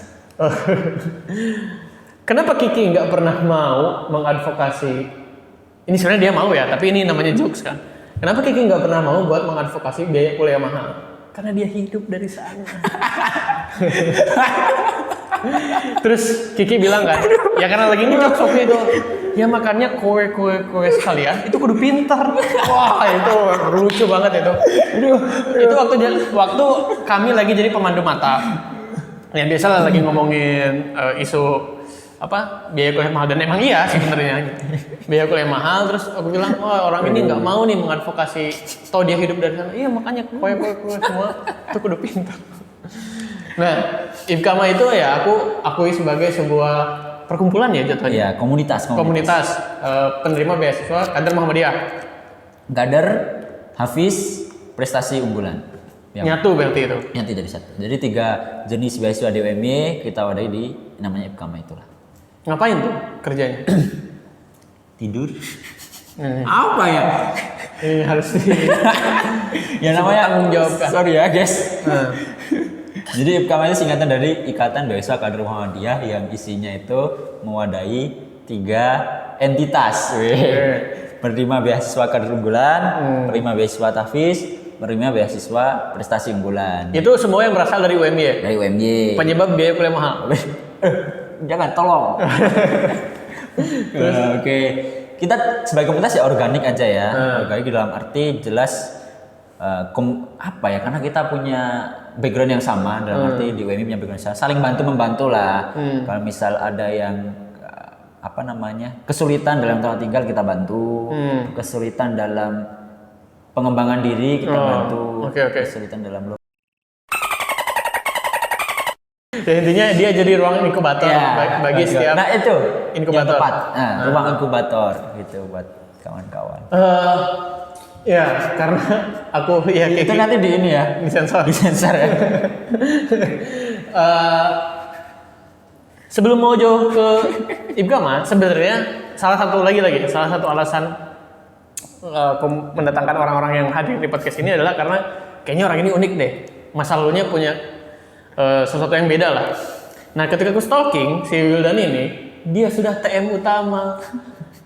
Kenapa Kiki nggak pernah mau mengadvokasi? Ini sebenarnya dia mau ya, tapi ini namanya jokes kan. Kenapa Kiki nggak pernah mau buat mengadvokasi biaya kuliah mahal? Karena dia hidup dari sana. Terus Kiki bilang kan, ya karena lagi ngejokes waktu itu. Ya makanya kue sekalian itu kudu pintar. Wah itu lucu banget itu. Itu waktu kami lagi jadi pemandu mata. Ya biasa lagi ngomongin isu apa biaya kuliah mahal dan emang iya sebenarnya biaya kuliah mahal. Terus aku bilang wah orang ini nggak mau nih mengadvokasi toh dia hidup dari sana. Iya makanya kue semua itu kudu pintar. Nah Ibkama itu ya aku akui sebagai sebuah perkumpulan ya jatuhnya. Iya, komunitas. Penerima beasiswa kader Muhammadiyah. Kader, Hafiz, prestasi unggulan. Nyatu berarti itu. Nyatu jadi satu. Jadi 3 jenis beasiswa di UMY kita wadahi di namanya Ibkama itulah. Ngapain tuh kerjanya? Tidur. Apa ya? Ini harus ya namanya tanggung jawabkan. Sorry ya guys. Jadi Ibkama itu singkatan dari Ikatan Beasiswa Kader Muhammadiyah yang isinya itu mewadahi 3 entitas. Penerima beasiswa kader unggulan, penerima beasiswa tahfiz, penerima beasiswa prestasi unggulan. Itu semua yang berasal dari UMY ya? Dari UMY. Penyebab biaya kuliah mahal. Jangan tolong. Oke. Kita sebagai komunitas ya organik aja ya. Organik dalam arti jelas apa ya? Karena kita punya background yang sama dalam arti di UMY punya background yang sama, saling bantu-membantu lah. Kalau misal ada yang kesulitan dalam tempat tinggal kita bantu, kesulitan dalam pengembangan diri kita bantu, kesulitan dalam Ya intinya dia jadi ruang inkubator bagi setiap. Nah itu inkubator. Yang tepat. Ruang inkubator gitu buat kawan-kawan. Ya karena aku ya itu nanti di ini ya disensor ya. Sebelum mau jauh ke Ibkama sebenarnya salah satu alasan mendatangkan orang-orang yang hadir di podcast ini adalah karena kayaknya orang ini unik deh, masa lalunya punya sesuatu yang beda lah. Nah ketika aku stalking si Wildan ini, dia sudah TM utama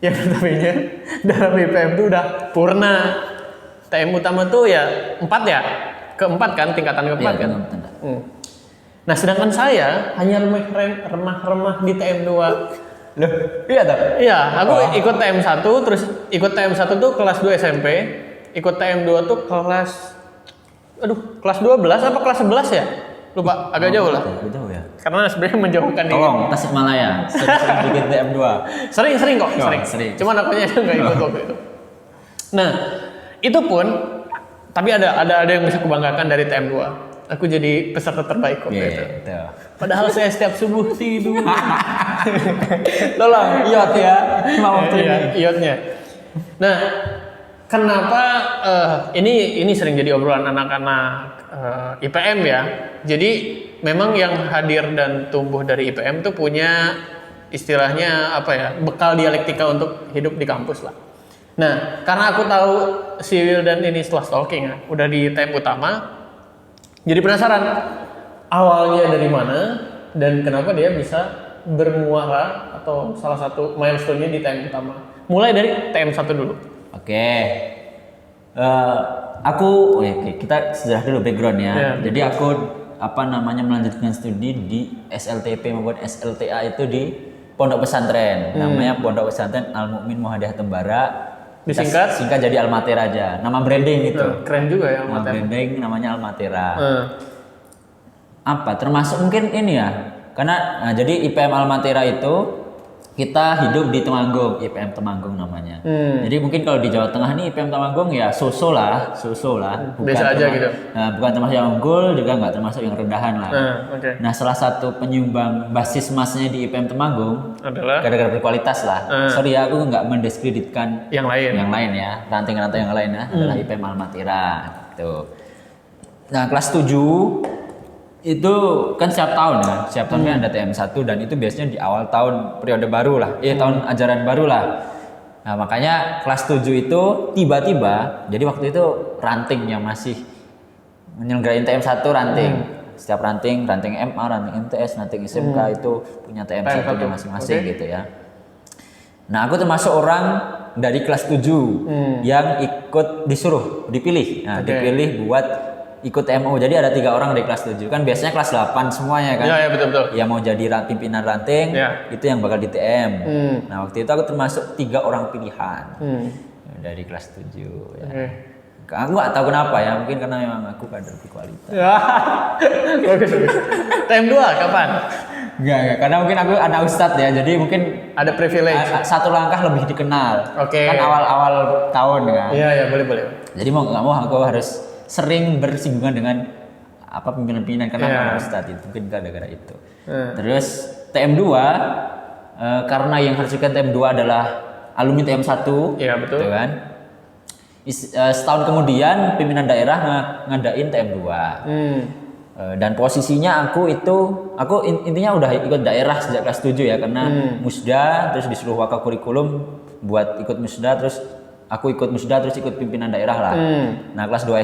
yang notabene dalam IPM itu udah purna. TM utama tuh ya 4 ya, keempat kan, tingkatan keempat kan. Nah sedangkan saya hanya remah-remah di TM 2. Loh, iya tak? Iya, aku ikut TM 1, terus ikut TM 1 tuh kelas 2 SMP, ikut TM 2 tuh kelas 12 apa kelas 11 ya? Lupa, agak jauh lah. Jauh ya. Karena sebenarnya menjauhkan diri. Tolong, Tasikmalaya, sering bikin TM 2. Sering kok, sering. Cuman akunya nggak ikut waktu itu. Nah, itu pun, tapi ada yang bisa kubanggakan dari TM 2. Aku jadi peserta terbaik kok gitu. Padahal saya setiap subuh tidur. Tolong, iot ya. Waktu ini. Iotnya. Nah, kenapa ini sering jadi obrolan anak-anak IPM ya. Jadi memang yang hadir dan tumbuh dari IPM tuh punya istilahnya bekal dialektika untuk hidup di kampus lah. Nah, karena aku tahu si Wildan ini setelah stalking ya, udah di TM utama. Jadi penasaran awalnya dari mana dan kenapa dia bisa bermuara atau salah satu milestone-nya di TM utama. Mulai dari TM 1 dulu. Oke. Kita sejarah dulu background-nya. Jadi aku melanjutkan studi di SLTP maupun SLTA itu di pondok pesantren. Namanya Pondok Pesantren Al Mukmin Muhammadiyah Tembara. Singkat jadi Almatera aja. Nama branding gitu. Keren juga ya Almatera. Nama branding namanya Almatera. Termasuk mungkin ini ya. Karena jadi IPM Almatera itu kita hidup di Temanggung, IPM Temanggung namanya. Jadi mungkin kalau di Jawa Tengah nih IPM Temanggung ya so-so lah. Bukan biasa aja gitu. Bukan termasuk yang unggul, juga nggak termasuk yang rendahan lah. Okay. Nah, salah satu penyumbang basis masnya di IPM Temanggung adalah gara-gara berkualitas lah. Sorry ya, aku nggak mendiskreditkan yang lain ya, ranting-ranting yang lain ya, adalah IPM Almatira gitu. Nah, kelas 7 itu kan setiap tahun kan ada TM1 dan itu biasanya di awal tahun periode baru lah, tahun ajaran baru lah. Nah, makanya kelas 7 itu tiba-tiba, jadi waktu itu ranting yang masih menyelenggarain TM1 ranting. Setiap ranting MA, ranting MTS, ranting SMK itu punya TM1-nya masing-masing gitu ya. Nah, aku termasuk orang dari kelas 7 yang dipilih buat ikut TMO. Jadi ada 3 orang dari kelas 7. Kan biasanya kelas 8 semuanya kan. Iya, betul. Yang mau jadi pimpinan ranting, itu yang bakal di TM. Nah, waktu itu aku termasuk 3 orang pilihan. Dari kelas 7 ya. Aku nggak tahu kenapa ya, mungkin karena memang aku kader berkualitas. Bagus. TM2 kapan? Enggak, karena mungkin aku anak ustadz ya, jadi mungkin ada privilege. Satu langkah lebih dikenal. Oke. Kan awal-awal tahun kan. Iya, boleh. Jadi mau nggak mau aku harus sering bersinggungan dengan pimpinan-pimpinan karena anak ustadz itu, mungkin gara-gara itu. Terus TM2 karena yang harus ikut TM2 adalah alumni TM1. Iya, betul. Gitu kan. Setahun kemudian pimpinan daerah ngadain TM2. Dan posisinya aku intinya udah ikut daerah sejak kelas 7 ya, karena musda, terus disuruh waka kurikulum buat ikut musda, terus aku ikut musda, terus ikut pimpinan daerah lah. Nah, kelas 2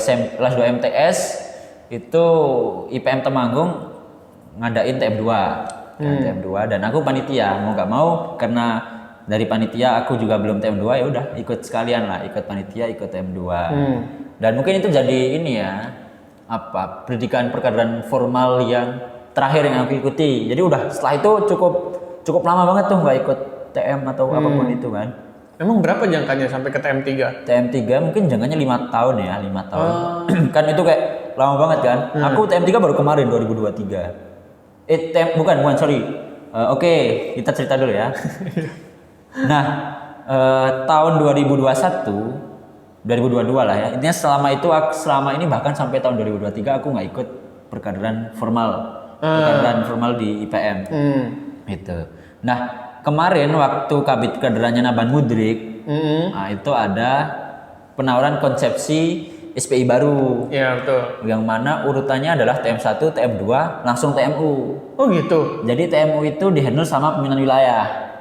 MTS itu IPM Temanggung ngadain TM2. TM2 dan aku panitia, mau nggak mau karena dari panitia aku juga belum TM2, ya udah ikut sekalian lah, ikut panitia, ikut TM2. Dan mungkin itu jadi ini ya, pendidikan perkaderan formal yang terakhir yang aku ikuti. Jadi udah setelah itu cukup lama banget tuh nggak ikut TM atau apapun itu kan. Emang berapa jangkanya sampai ke TM3? TM3 mungkin jangkanya 5 tahun ya, 5 tahun. Kan itu kayak lama banget kan. Aku TM3 baru kemarin 2023. Sorry. Oke, kita cerita dulu ya. Nah, tahun 2022 lah ya. Intinya selama ini bahkan sampai tahun 2023 aku nggak ikut perkaderan formal di IPM. Gitu. Nah, kemarin waktu Kabid Kaderannya Naban Mudrik, nah itu ada penawaran konsepsi SPI baru. Iya, betul. Yang mana urutannya adalah TM1, TM2, langsung TMU. Oh gitu. Jadi TMU itu dihandle sama pimpinan wilayah.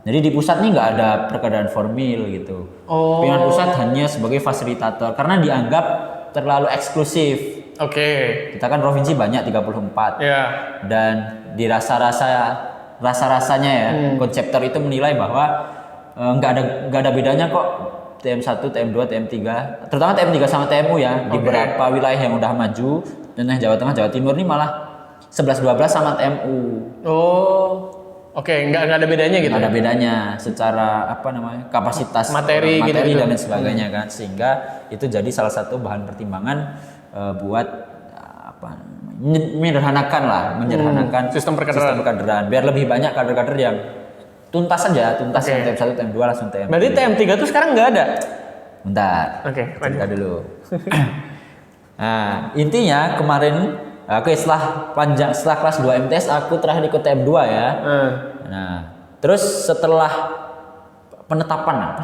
Jadi di pusat nih nggak ada perkaderan formil gitu. Pimpinan pusat hanya sebagai fasilitator karena dianggap terlalu eksklusif. Oke. Kita kan provinsi banyak 34. Iya. Dan di rasa-rasanya ya, konseptor itu menilai bahwa nggak ada bedanya kok TM1, TM2, TM3, terutama TM3 sama TMU ya. Di beberapa wilayah yang udah maju, contohnya Jawa Tengah, Jawa Timur ini malah 11-12 sama TMU. Oke, nggak ada bedanya gitu. Nggak ada bedanya secara kapasitas materi gitu. Dan lain sebagainya kan, sehingga itu jadi salah satu bahan pertimbangan buat menyederhanakan sistem perkaderan biar lebih banyak kader-kader yang tuntas yang TM1, TM2 langsung TM3. Berarti TM3 tuh sekarang nggak ada? Bentar. Cerita dulu. Nah, intinya kemarin setelah kelas 2 MTS aku terakhir ikut TM2 ya. Nah, terus setelah penetapan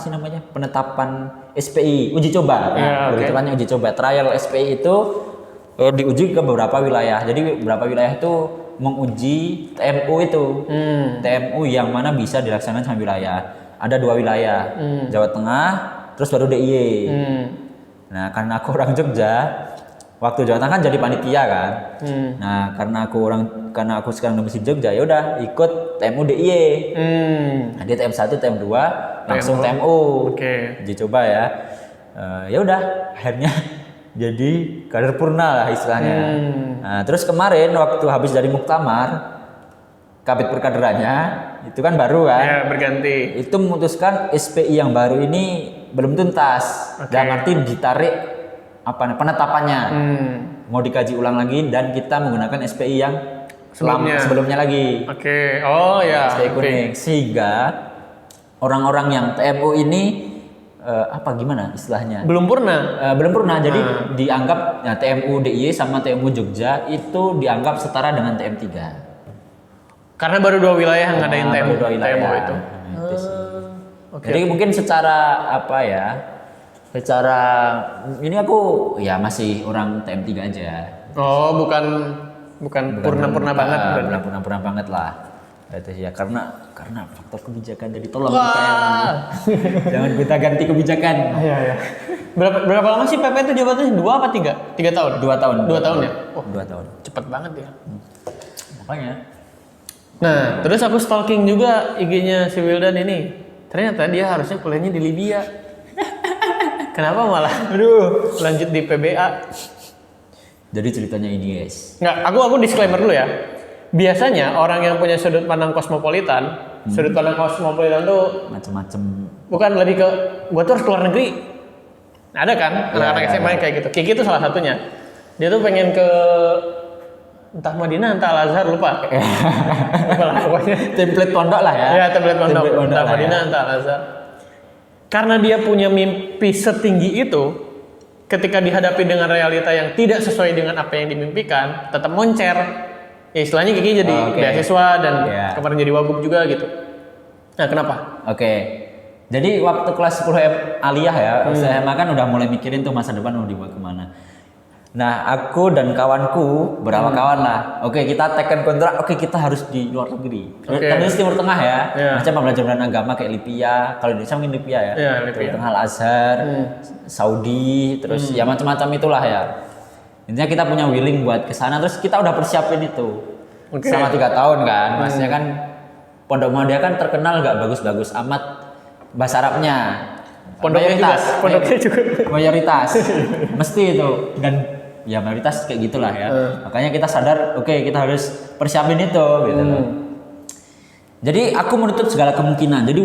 SPI uji coba. Lebih tepatnya uji coba trial SPI itu diuji ke beberapa wilayah. Jadi beberapa wilayah itu menguji TMU itu. TMU yang mana bisa dilaksanakan sama wilayah. Ada 2 wilayah. Jawa Tengah, terus baru DIY. Nah, karena aku orang Jogja, waktu Jawa Tengah kan jadi panitia kan. Nah, karena aku sekarang domisili Jogja, ya udah ikut TMU DIY. Nah, dia TM1, TM2 langsung TMU. Uji coba ya. Ya udah akhirnya jadi kader purna lah istilahnya. Nah, terus kemarin waktu habis dari muktamar Kabid Perkaderannya itu kan baru kan. Ya, berganti. Itu memutuskan SPI yang baru ini belum tuntas. Dalam arti ditarik penetapannya. Mau dikaji ulang lagi dan kita menggunakan SPI yang sebelumnya lagi. Oke. Oh ya. STI kuning. Sehingga orang-orang yang TMU ini gimana istilahnya? Belum purna. Jadi dianggap TMU DIY sama TMU Jogja itu dianggap setara dengan TM3. Karena baru 2 wilayah yang ngadain TMU itu. Itu sih. Jadi mungkin secara secara ini aku ya masih orang TM3 aja. Oh, bukan purna-purna banget. Bukan purna-purna banget lah. Itu ya karena faktor kebijakan, jadi tolong kita jangan kita ganti kebijakan. Iya. Berapa lama sih PP itu jabatannya? 2 apa 3? 3 tahun. 2 tahun. 2 tahun ya? Oh, 2 tahun. Cepet banget ya. Makanya. Nah, terus aku stalking juga IG-nya si Wildan ini. Ternyata dia harusnya kuliahnya di Libya. Kenapa malah lanjut di PBA? Jadi ceritanya ini, guys. Nggak, aku disclaimer dulu ya. Biasanya orang yang punya sudut pandang kosmopolitan, sudut pandang kosmopolitan tuh macam-macam. Bukan lebih ke gua tuh harus keluar negeri. Ada kan anak-anak SMA yang kayak gitu. Kiki itu salah satunya. Dia tuh pengen ke entah Madinah, entah Al-Azhar, lupa. Lupa lah pokoknya. Template pondok lah ya. Iya, template pondok. Entah Madinah, entah Al-Azhar. Karena dia punya mimpi setinggi itu, ketika dihadapi dengan realita yang tidak sesuai dengan apa yang dimimpikan, tetap moncer. Ya istilahnya Kiki jadi beasiswa dan kemarin jadi wagub juga gitu. Nah, kenapa? Jadi waktu kelas 10 aliyah ya, SMA kan udah mulai mikirin tuh masa depan mau dibawa kemana. Nah, aku dan kawanku, berapa kawan lah. Kita tekan kontrak, kita harus di luar negeri. Terus Timur Tengah ya. Macam pembelajaran agama kayak Libya, kalau di Indonesia mungkin Libya ya. Timur Tengah, Al-Azhar, Saudi, terus ya macam-macam itulah ya. Intinya kita punya willing buat kesana, terus kita udah persiapin itu. Selama 3 tahun kan. Maksudnya kan Pondok Muhammadiyah kan terkenal gak bagus-bagus amat bahasa Arabnya. Pondoknya juga. Mayoritas. Mesti itu. Dan ya mayoritas kayak gitulah ya. Makanya kita sadar, kita harus persiapin itu gitu. Jadi aku menutup segala kemungkinan. Jadi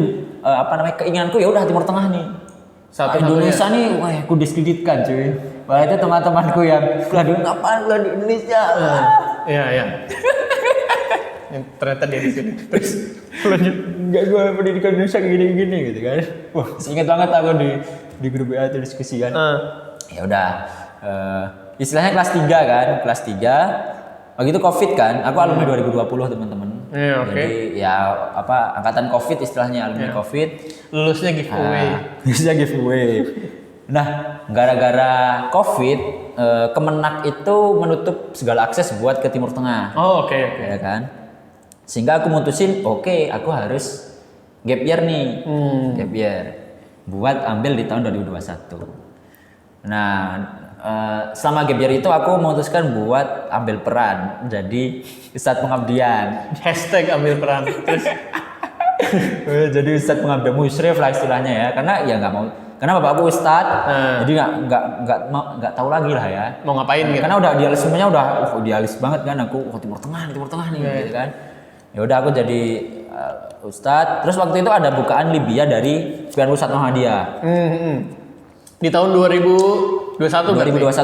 keinginanku ya udah Timur Tengah nih. Indonesia nih, aku diskreditkan cuy. Wah itu teman-temanku yang ngapain di Indonesia. Iya. Ternyata dia di sini. Terus lanjut. Enggak, gue pendidikan Indonesia gini-gini gitu kan. Wah, ingat banget aku di grup WA itu diskusi kan. Ya udah. Istilahnya kelas 3 kan, kelas 3. Waktu itu Covid kan, aku alumni 2020 teman-teman. Jadi ya angkatan Covid istilahnya alumni Covid. Lulusnya giveaway. Nah, gara-gara Covid, Kemenak itu menutup segala akses buat ke Timur Tengah. Ya kan? Sehingga aku mutusin, aku harus gap year nih. Gap year. Buat ambil di tahun 2021. Nah, selama gap year itu aku memutuskan buat ambil peran jadi Ustadz Pengabdian. #ambil peran. Terus jadi Ustadz Pengabdian musyrif lah istilahnya ya, karena ya nggak mau, karena bapakku Ustadz, jadi nggak tahu lagi lah ya mau ngapain gitu. Karena udah idealismenya udah idealis banget kan, aku Timur Tengah nih gitu kan. Ya udah aku jadi Ustadz. Terus waktu itu ada bukaan Libya dari Pian Pusat Muhammadiyah. Di tahun 2021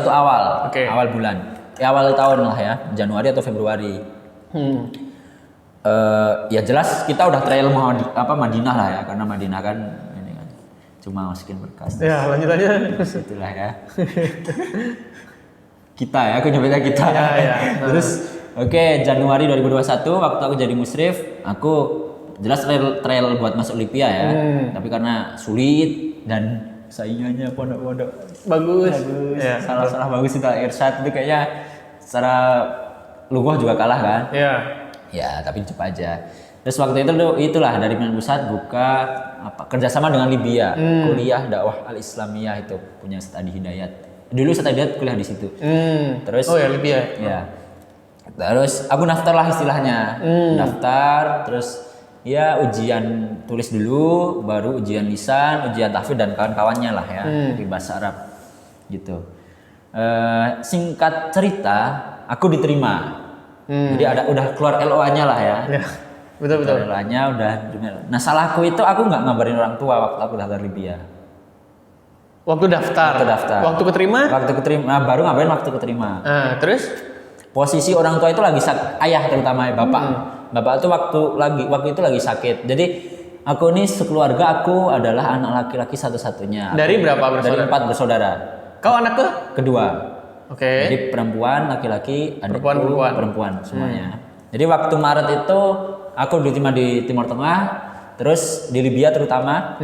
awal. Awal bulan. Awal tahun lah ya, Januari atau Februari. Ya jelas kita udah trial Madinah lah ya, karena Madinah kan ini kan cuma masukin berkas. Ya, lanjut aja. Itulah ya. Aku nyebutnya kita. Ya. Terus Januari 2021 waktu aku jadi musyrif, aku jelas trial buat masuk Libya ya. Tapi karena sulit dan saingannya pondok-pondok bagus. Ya. Salah bagus itu Irsyad itu kayaknya secara lughah juga kalah kan. Ya, tapi cepat aja. Terus waktu itu itulah dari Pimpinan Pusat buka kerjasama dengan Libya, kuliah dakwah al-Islamiyah itu punya Ustadz Hidayat. Dulu Ustadz Hidayat kuliah di situ. Terus Libya. Ya. Terus aku daftar lah istilahnya. Daftar terus ya ujian tulis dulu, baru ujian lisan, ujian tahfidz dan kawan-kawannya lah ya di bahasa Arab gitu. Singkat cerita, aku diterima. Jadi udah keluar LOA-nya lah ya. Betul. LOA-nya udah. Nah salahku itu aku nggak ngabarin orang tua waktu aku daftar Libya. Waktu daftar. Waktu keterima? Baru ngabarin waktu keterima. Terus? posisi orang tua itu lagi ayah terutama bapak. Bapak itu waktu itu lagi sakit. Jadi aku ini sekeluarga aku adalah anak laki-laki satu-satunya. Dari berapa bersaudara? Dari 4 bersaudara. Kau anak kedua. Oke. Jadi perempuan, laki-laki, adikku perempuan semuanya. Jadi waktu Maret itu aku diterima di Timur Tengah, terus di Libya terutama.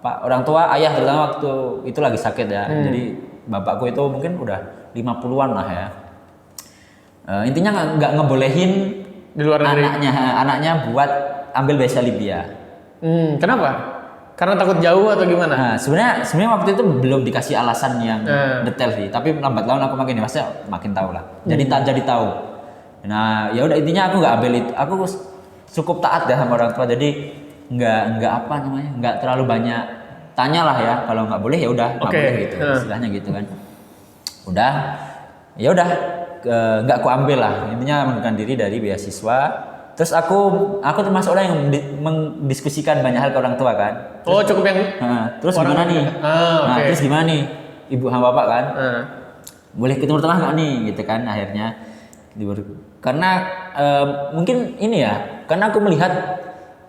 Orang tua ayah terutama waktu itu lagi sakit ya. Jadi bapakku itu mungkin udah 50-an lah ya. Intinya nggak ngebolehin di luar negeri anaknya buat ambil beasiswa Libya. Kenapa? Karena takut jauh atau gimana? Nah, sebenarnya waktu itu belum dikasih alasan yang detail sih. Tapi lambat laun aku makin dewasa makin tahu lah. Jadi tahu. Nah, ya udah intinya aku nggak ambil itu. Aku cukup taat ya sama orang tua. Jadi nggak terlalu banyak tanya lah ya. Kalau nggak boleh ya udah nggak boleh gitu. Istilahnya gitu kan. Udah nggak aku ambil lah, intinya mengundurkan diri dari beasiswa. Terus aku termasuk orang yang mendiskusikan banyak hal ke orang tua kan. Cukup yang terus gimana nih? Terus gimana nih ibu sama bapak kan? Boleh ke Timur Tengah nggak nih gitu kan akhirnya. Karena mungkin ini ya, karena aku melihat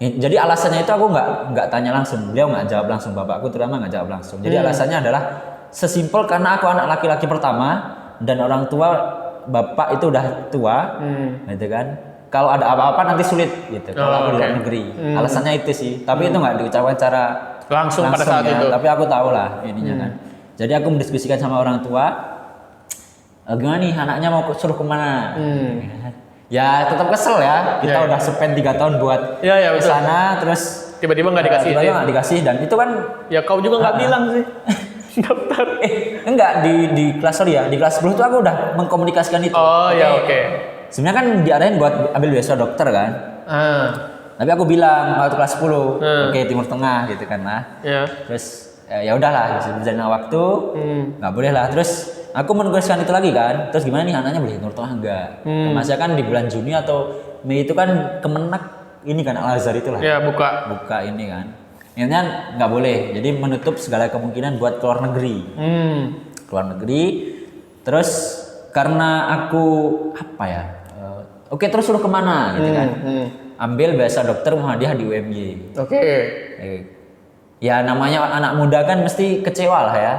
jadi alasannya itu aku nggak tanya langsung, beliau nggak jawab langsung, bapakku terutama nggak jawab langsung. Jadi alasannya adalah sesimpel karena aku anak laki-laki pertama dan orang tua bapak itu udah tua, gitu kan. Kalau ada apa-apa nanti sulit, gitu. Kalau aku di luar negeri, alasannya itu sih. Tapi itu nggak diucapkan secara langsung pada saat ya. itu. Tapi aku tahu lah ininya kan. Jadi aku mendiskusikan sama orang tua, gimana nih anaknya mau suruh kemana? Ya tetap kesel ya. Kita udah spend 3 tahun buat ke sana, terus tiba-tiba nggak dikasih. Tiba-tiba nggak dikasih dan itu kan. Ya kau juga nggak bilang sih. Daftar. Enggak di kelas di kelas 10 tuh aku udah mengkomunikasikan itu. Oke. Sebenarnya kan diarahin buat ambil beasiswa dokter kan. Tapi aku bilang waktu kelas 10, oke Timur Tengah gitu kan lah. Terus ya udahlah, berjalan waktu, nggak boleh lah. Terus aku menugaskan itu lagi kan. Terus gimana nih anaknya boleh Timur Tengah enggak? Masanya kan di bulan Juni atau Mei itu kan Kemenak ini kan Al-Azhar itulah. Ya buka ini kan. Intinya nggak boleh, jadi menutup segala kemungkinan buat keluar negeri. Keluar negeri, terus karena aku oke terus suruh kemana gitu kan? Ambil beasiswa dokter Muhammadiyah di UMY. Ya namanya anak muda kan mesti kecewa lah ya,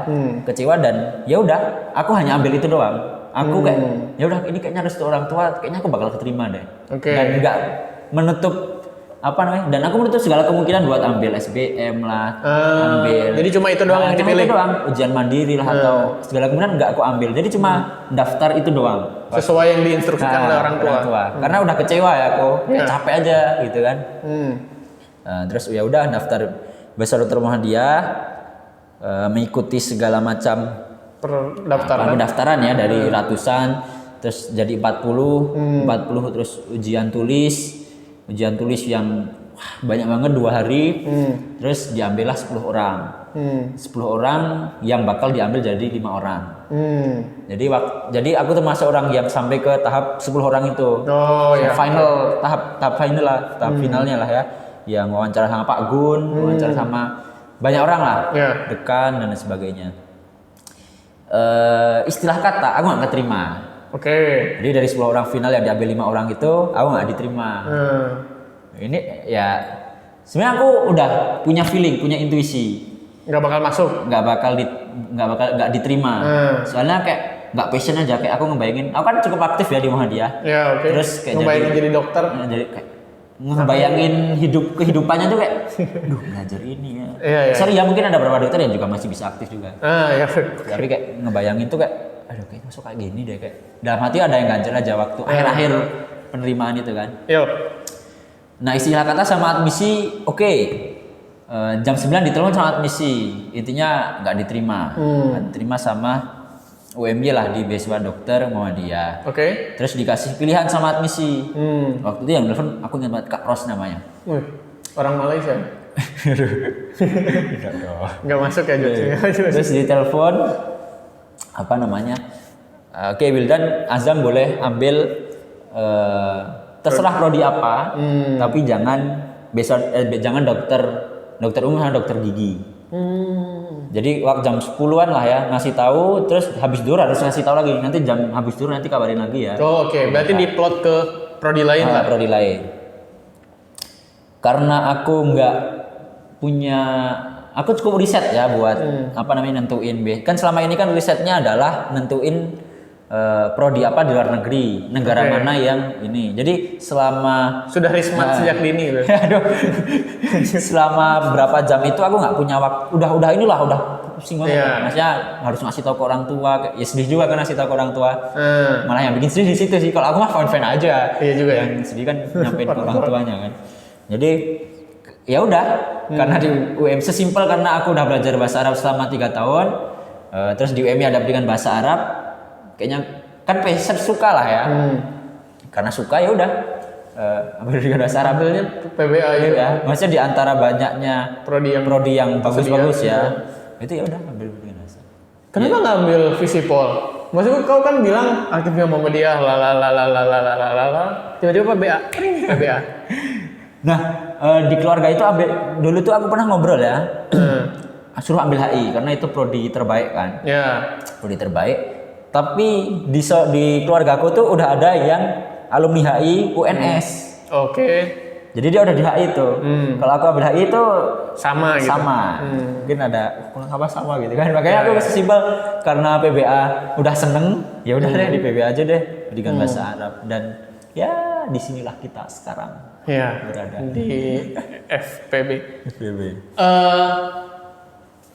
kecewa dan ya udah, aku hanya ambil itu doang. Aku kayak ya udah ini kayaknya harus orang tua, kayaknya aku bakal keterima deh. Dan nggak menutup dan aku menutup segala kemungkinan buat ambil SBM lah, ambil. Jadi cuma itu doang yang dipilih. Itu doang, ujian mandiri lah atau segala kemungkinan nggak aku ambil. Jadi cuma daftar itu doang. Sesuai yang diinstruksikan oleh orang tua. Karena udah kecewa ya aku, capek aja gitu kan. Terus ya udah daftar beasiswa dokter Muhammadiyah, mengikuti segala macam pendaftaran ya dari ratusan, terus jadi 40 terus ujian tulis yang banyak banget 2 hari, terus diambillah 10 orang. 10 orang yang bakal diambil jadi 5 orang. Jadi aku termasuk orang yang sampai ke tahap 10 orang itu. Final tahap final lah, tahap finalnya lah ya. Yang wawancara sama Pak Gun, wawancara sama banyak orang lah, dekan dan sebagainya. Istilah kata aku nggak keterima. Jadi dari 10 orang final yang diambil 5 orang itu, aku nggak diterima. Ini ya sebenarnya aku udah punya feeling, punya intuisi. Nggak bakal masuk. Nggak diterima. Soalnya kayak nggak passion aja, kayak aku ngebayangin. Aku kan cukup aktif ya di Muhammadiyah. Terus kayak ngebayangin jadi dokter. Jadi kayak ngebayangin kehidupannya tuh kayak, belajar ini ya. Sorry ya mungkin ada beberapa dokter yang juga masih bisa aktif juga. Tapi kayak ngebayangin tuh kayak, aduh kayak masuk kayak gini deh kayak. Dalam hati ada yang ganjel aja waktu akhir-akhir penerimaan itu kan. Nah istilah kata sama admisi jam 9 ditelepon sama admisi, intinya nggak diterima. Diterima sama UMY lah di beasiswa dokter Muhammadiyah. Terus dikasih pilihan sama admisi. Waktu itu yang telepon aku ingat banget Kak Ros namanya. Orang Malaysia. Nggak masuk ya Terus ditelepon oke Wildan, Azam boleh ambil terserah prodi apa, tapi jangan dokter umum sama dokter gigi. Jadi waktu jam 10-an lah ya ngasih tahu, terus habis duhur harus ngasih tahu lagi. Nanti jam habis duhur nanti kabarin lagi ya. Oh, oke. Berarti diplot ke prodi lain lah. Prodi lain. Karena aku nggak punya, aku cukup riset ya buat nentuin kan selama ini kan risetnya adalah nentuin prodi apa di luar negeri, negara mana yang ini. Jadi selama sudah rismat sejak dini loh. Aduh. Selama berapa jam itu aku nggak punya waktu. Udah pusing banget. Maksudnya harus ngasih tahu ke orang tua. Ya sedih juga kan ngasih tahu ke orang tua. Malah yang bikin sedih di situ sih. Kalau aku mah fine aja. Iya juga. Yang sedih kan nyampein ke orang tuanya kan. Jadi ya udah, karena di UM sesimpel karena aku udah belajar bahasa Arab selama 3 tahun. Terus di UMI ada pendidikan bahasa Arab. Kayaknya kan passion suka lah ya. Karena suka ya udah ambil pendidikan bahasa Arab. Ambilnya PBA ya. Maksudnya di antara banyaknya prodi yang bagus-bagus ya. Itu ya udah ambil pendidikan bahasa. Kenapa nggak ambil Visipol? Maksudku kau kan bilang aktifnya Muhammadiyah tiba-tiba PBA. Nah, di keluarga itu dulu tuh aku pernah ngobrol ya. Suruh ambil HI karena itu prodi terbaik kan. Ya. Prodi terbaik. Tapi di keluarga aku tuh udah ada yang alumni HI UNS. Oke. Jadi dia udah di HI tuh. Kalau aku ambil HI itu sama gitu. Mungkin ada kurang apa sama gitu kan. Makanya aku masih simpel karena PBA udah seneng, ya udah deh di PBA aja deh pendidikan bahasa Arab dan ya disinilah kita sekarang berada di FPB. FPB.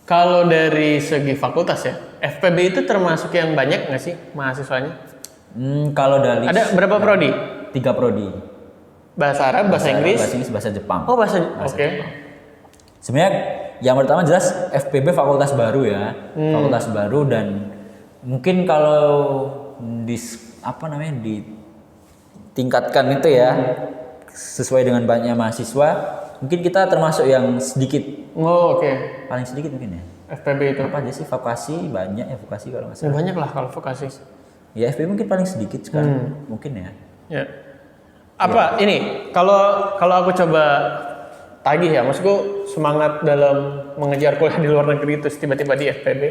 Kalau dari segi fakultas ya, FPB itu termasuk yang banyak nggak sih mahasiswanya? Kalau dari ada berapa prodi? 3 prodi. Bahasa Arab, bahasa Inggris, bahasa Jepang. Oh bahasa Oke. Sebenarnya yang pertama jelas FPB fakultas baru ya, fakultas baru dan mungkin kalau ditingkatkan itu ya sesuai dengan banyaknya mahasiswa, mungkin kita termasuk yang sedikit. Oh oke. Paling sedikit mungkin ya. FPB itu apa aja sih? Vokasi banyak ya, vokasi kalau nggak salah. Banyak lah kalau vokasi. Ya FPB mungkin paling sedikit sekarang, mungkin ya. Ya. Apa ini? Kalau aku coba tagih ya, maksudku semangat dalam mengejar kuliah di luar negeri itu tiba-tiba di FPB.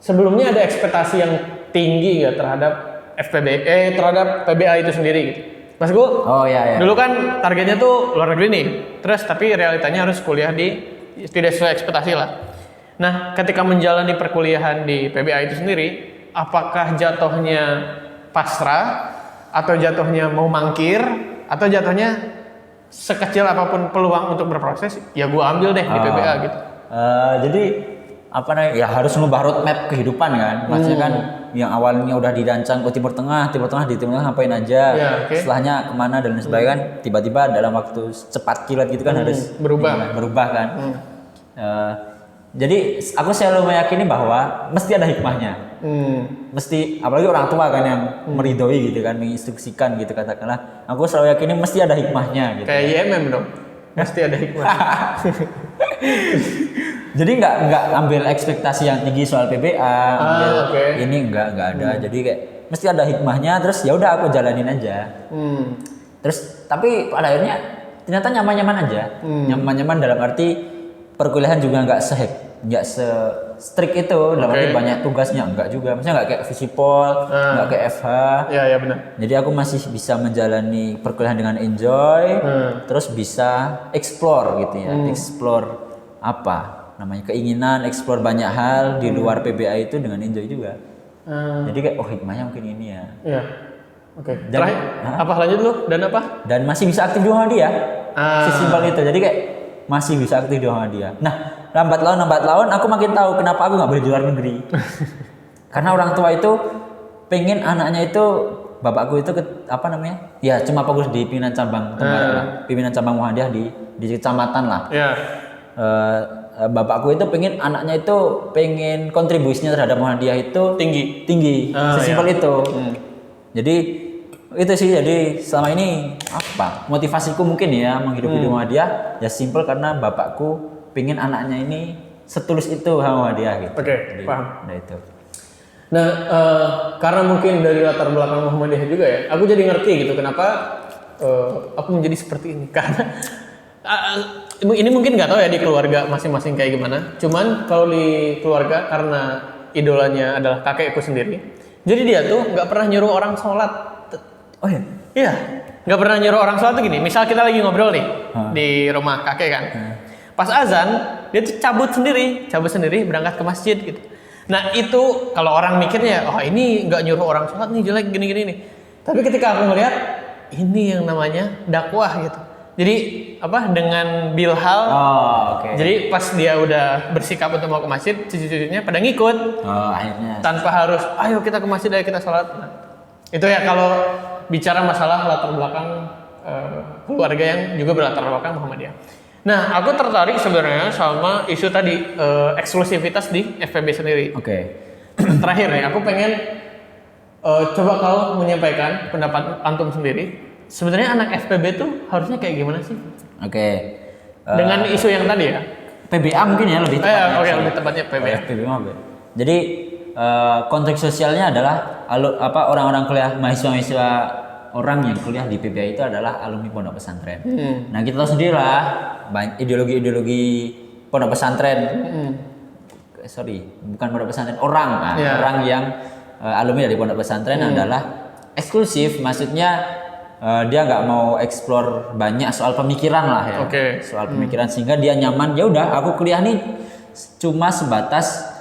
Sebelumnya ada ekspektasi yang tinggi ya terhadap terhadap PBA itu sendiri gitu. Maksudku, dulu kan targetnya tuh luar negeri nih, terus tapi realitanya harus kuliah tidak sesuai ekspektasi lah. Nah, ketika menjalani perkuliahan di PBA itu sendiri, apakah jatuhnya pasrah, atau jatuhnya mau mangkir, atau jatuhnya sekecil apapun peluang untuk berproses, ya gue ambil deh di PBA gitu. Jadi ya harus ngubah roadmap kehidupan kan. Maksudnya kan yang awalnya udah dirancang Timur Tengah di Timur Tengah ngapain aja, setelahnya kemana dan sebagainya kan, tiba-tiba dalam waktu cepat kilat gitu kan harus berubah kan. Jadi aku selalu meyakini bahwa mesti ada hikmahnya. Mesti, apalagi orang tua kan yang meridhoi gitu kan, menginstruksikan gitu katakanlah. Aku selalu yakini mesti ada hikmahnya gitu. Kayak YMM dong. Mesti ada hikmah. Jadi nggak ambil ekspektasi yang tinggi soal PBA, ini nggak ada. Jadi kayak mesti ada hikmahnya. Terus ya udah aku jalanin aja. Terus tapi pada akhirnya ternyata nyaman-nyaman aja. Nyaman-nyaman dalam arti perkuliahan juga nggak se-strict itu. Dalam arti banyak tugasnya enggak juga. Maksudnya nggak kayak Visipol, nggak kayak FH. Iya benar. Jadi aku masih bisa menjalani perkuliahan dengan enjoy. Terus bisa explore gitu ya. Explore apa namanya, keinginan explore banyak hal di luar PBA itu dengan enjoy juga. Jadi kayak hikmahnya mungkin ini ya. Iya. Oke. Terakhir apa lanjut lu dan apa? Dan masih bisa aktif di Muhammadiyah. Sesimpel itu. Jadi kayak masih bisa aktif di Muhammadiyah. Nah, lambat laun aku makin tahu kenapa aku nggak boleh di luar negeri. Karena orang tua itu pengen anaknya itu, bapakku itu ya cuma fokus di pimpinan cabang pimpinan cabang Muhammadiyah di kecamatan lah. Iya. Bapakku itu pengen anaknya itu pengen kontribusinya terhadap Muhammadiyah itu tinggi. Sesimpel itu. Jadi itu sih, jadi selama ini motivasiku mungkin ya menghidupi di Muhammadiyah ya simpel karena bapakku pengen anaknya ini setulus itu sama Muhammadiyah gitu. Oke, paham. Nah itu. Nah, karena mungkin dari latar belakang Muhammadiyah juga ya, aku jadi ngerti gitu kenapa aku menjadi seperti ini. Karena ini mungkin nggak tahu ya di keluarga masing-masing kayak gimana. Cuman kalau di keluarga karena idolanya adalah kakekku sendiri, jadi dia tuh nggak pernah nyuruh orang sholat. Oh ya? Iya, nggak pernah nyuruh orang sholat tuh gini. Misal kita lagi ngobrol nih di rumah kakek kan, pas azan dia tuh cabut sendiri berangkat ke masjid gitu. Nah itu kalau orang mikirnya, oh ini nggak nyuruh orang sholat nih, jelek gini-gini nih. Tapi ketika aku ngeliat, ini yang namanya dakwah gitu. Jadi apa dengan Bilhal, jadi pas dia udah bersikap untuk mau ke masjid, cucu-cucunya pada ngikut. Akhirnya. Tanpa harus, ayo kita ke masjid, ayo kita sholat. Nah, itu ya kalau bicara masalah latar belakang keluarga yang juga berlatar belakang Muhammadiyah. Nah, aku tertarik sebenarnya sama isu tadi eksklusivitas di FPB sendiri. Oke. Terakhir nih, aku pengen coba kau menyampaikan pendapat antum sendiri. Sebenarnya anak FPB tuh harusnya kayak gimana sih? Oke. Dengan isu yang tadi ya. PBA mungkin ya lebih tepatnya. Oke, lebih tepatnya PBA. PBA. Jadi konteks sosialnya adalah orang-orang kuliah, mahasiswa orang yang kuliah di PBA itu adalah alumni pondok pesantren. Nah kita tahu sendiri lah ideologi pondok pesantren. Bukan pondok pesantren, orang yang alumni dari pondok pesantren adalah eksklusif, maksudnya dia nggak mau explore banyak soal pemikiran lah ya, soal pemikiran sehingga dia nyaman. Ya udah, aku kuliah nih cuma sebatas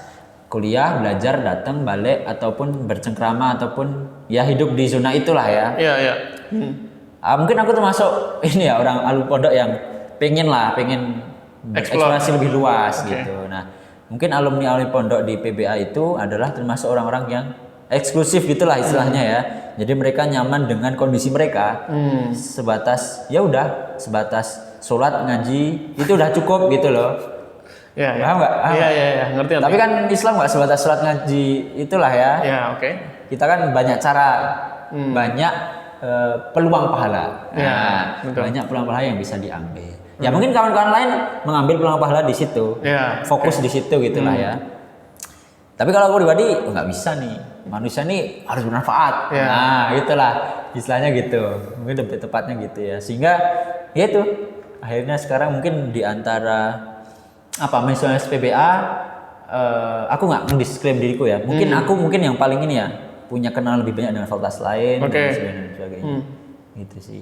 kuliah, belajar, datang, balik ataupun bercengkrama ataupun ya hidup di zona itulah ya. Iya. Mungkin aku termasuk ini ya orang alumni pondok yang pengen eksplorasi lebih luas gitu. Nah, mungkin alumni pondok di PBA itu adalah termasuk orang-orang yang eksklusif gitulah istilahnya ya. Jadi mereka nyaman dengan kondisi mereka. Sebatas sebatas sholat, ngaji itu udah cukup gitu loh. Iya. Paham nggak? Iya, ngerti. Tapi kan Islam nggak sebatas sholat, ngaji itulah ya. Iya, oke. Kita kan banyak cara, banyak peluang pahala. Banyak peluang pahala yang bisa diambil. Ya mungkin kawan-kawan lain mengambil peluang pahala di situ, fokus di situ gitulah ya. Tapi kalau aku pribadi nggak bisa nih, manusia nih harus bermanfaat. Nah itulah istilahnya gitu, mungkin lebih tepatnya gitu ya. Sehingga ya itu akhirnya sekarang mungkin di antara mahasiswa PBA, aku nggak mendisklaim diriku ya. Mungkin aku yang paling ini ya, punya kenalan lebih banyak dengan fakultas lain dan sebagainya. Gitu sih.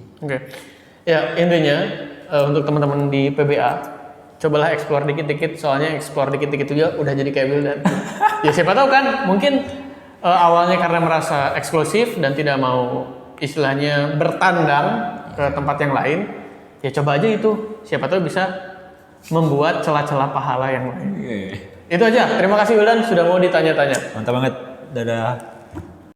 Ya intinya untuk teman-teman di PBA, cobalah explore dikit-dikit, soalnya explore dikit-dikit juga udah jadi kayak Wildan. Ya siapa tahu kan, mungkin awalnya karena merasa eksklusif dan tidak mau istilahnya bertandang ke tempat yang lain, ya coba aja itu, siapa tahu bisa membuat celah-celah pahala yang lain. Itu aja, terima kasih Wildan sudah mau ditanya-tanya. Mantap banget, dadah.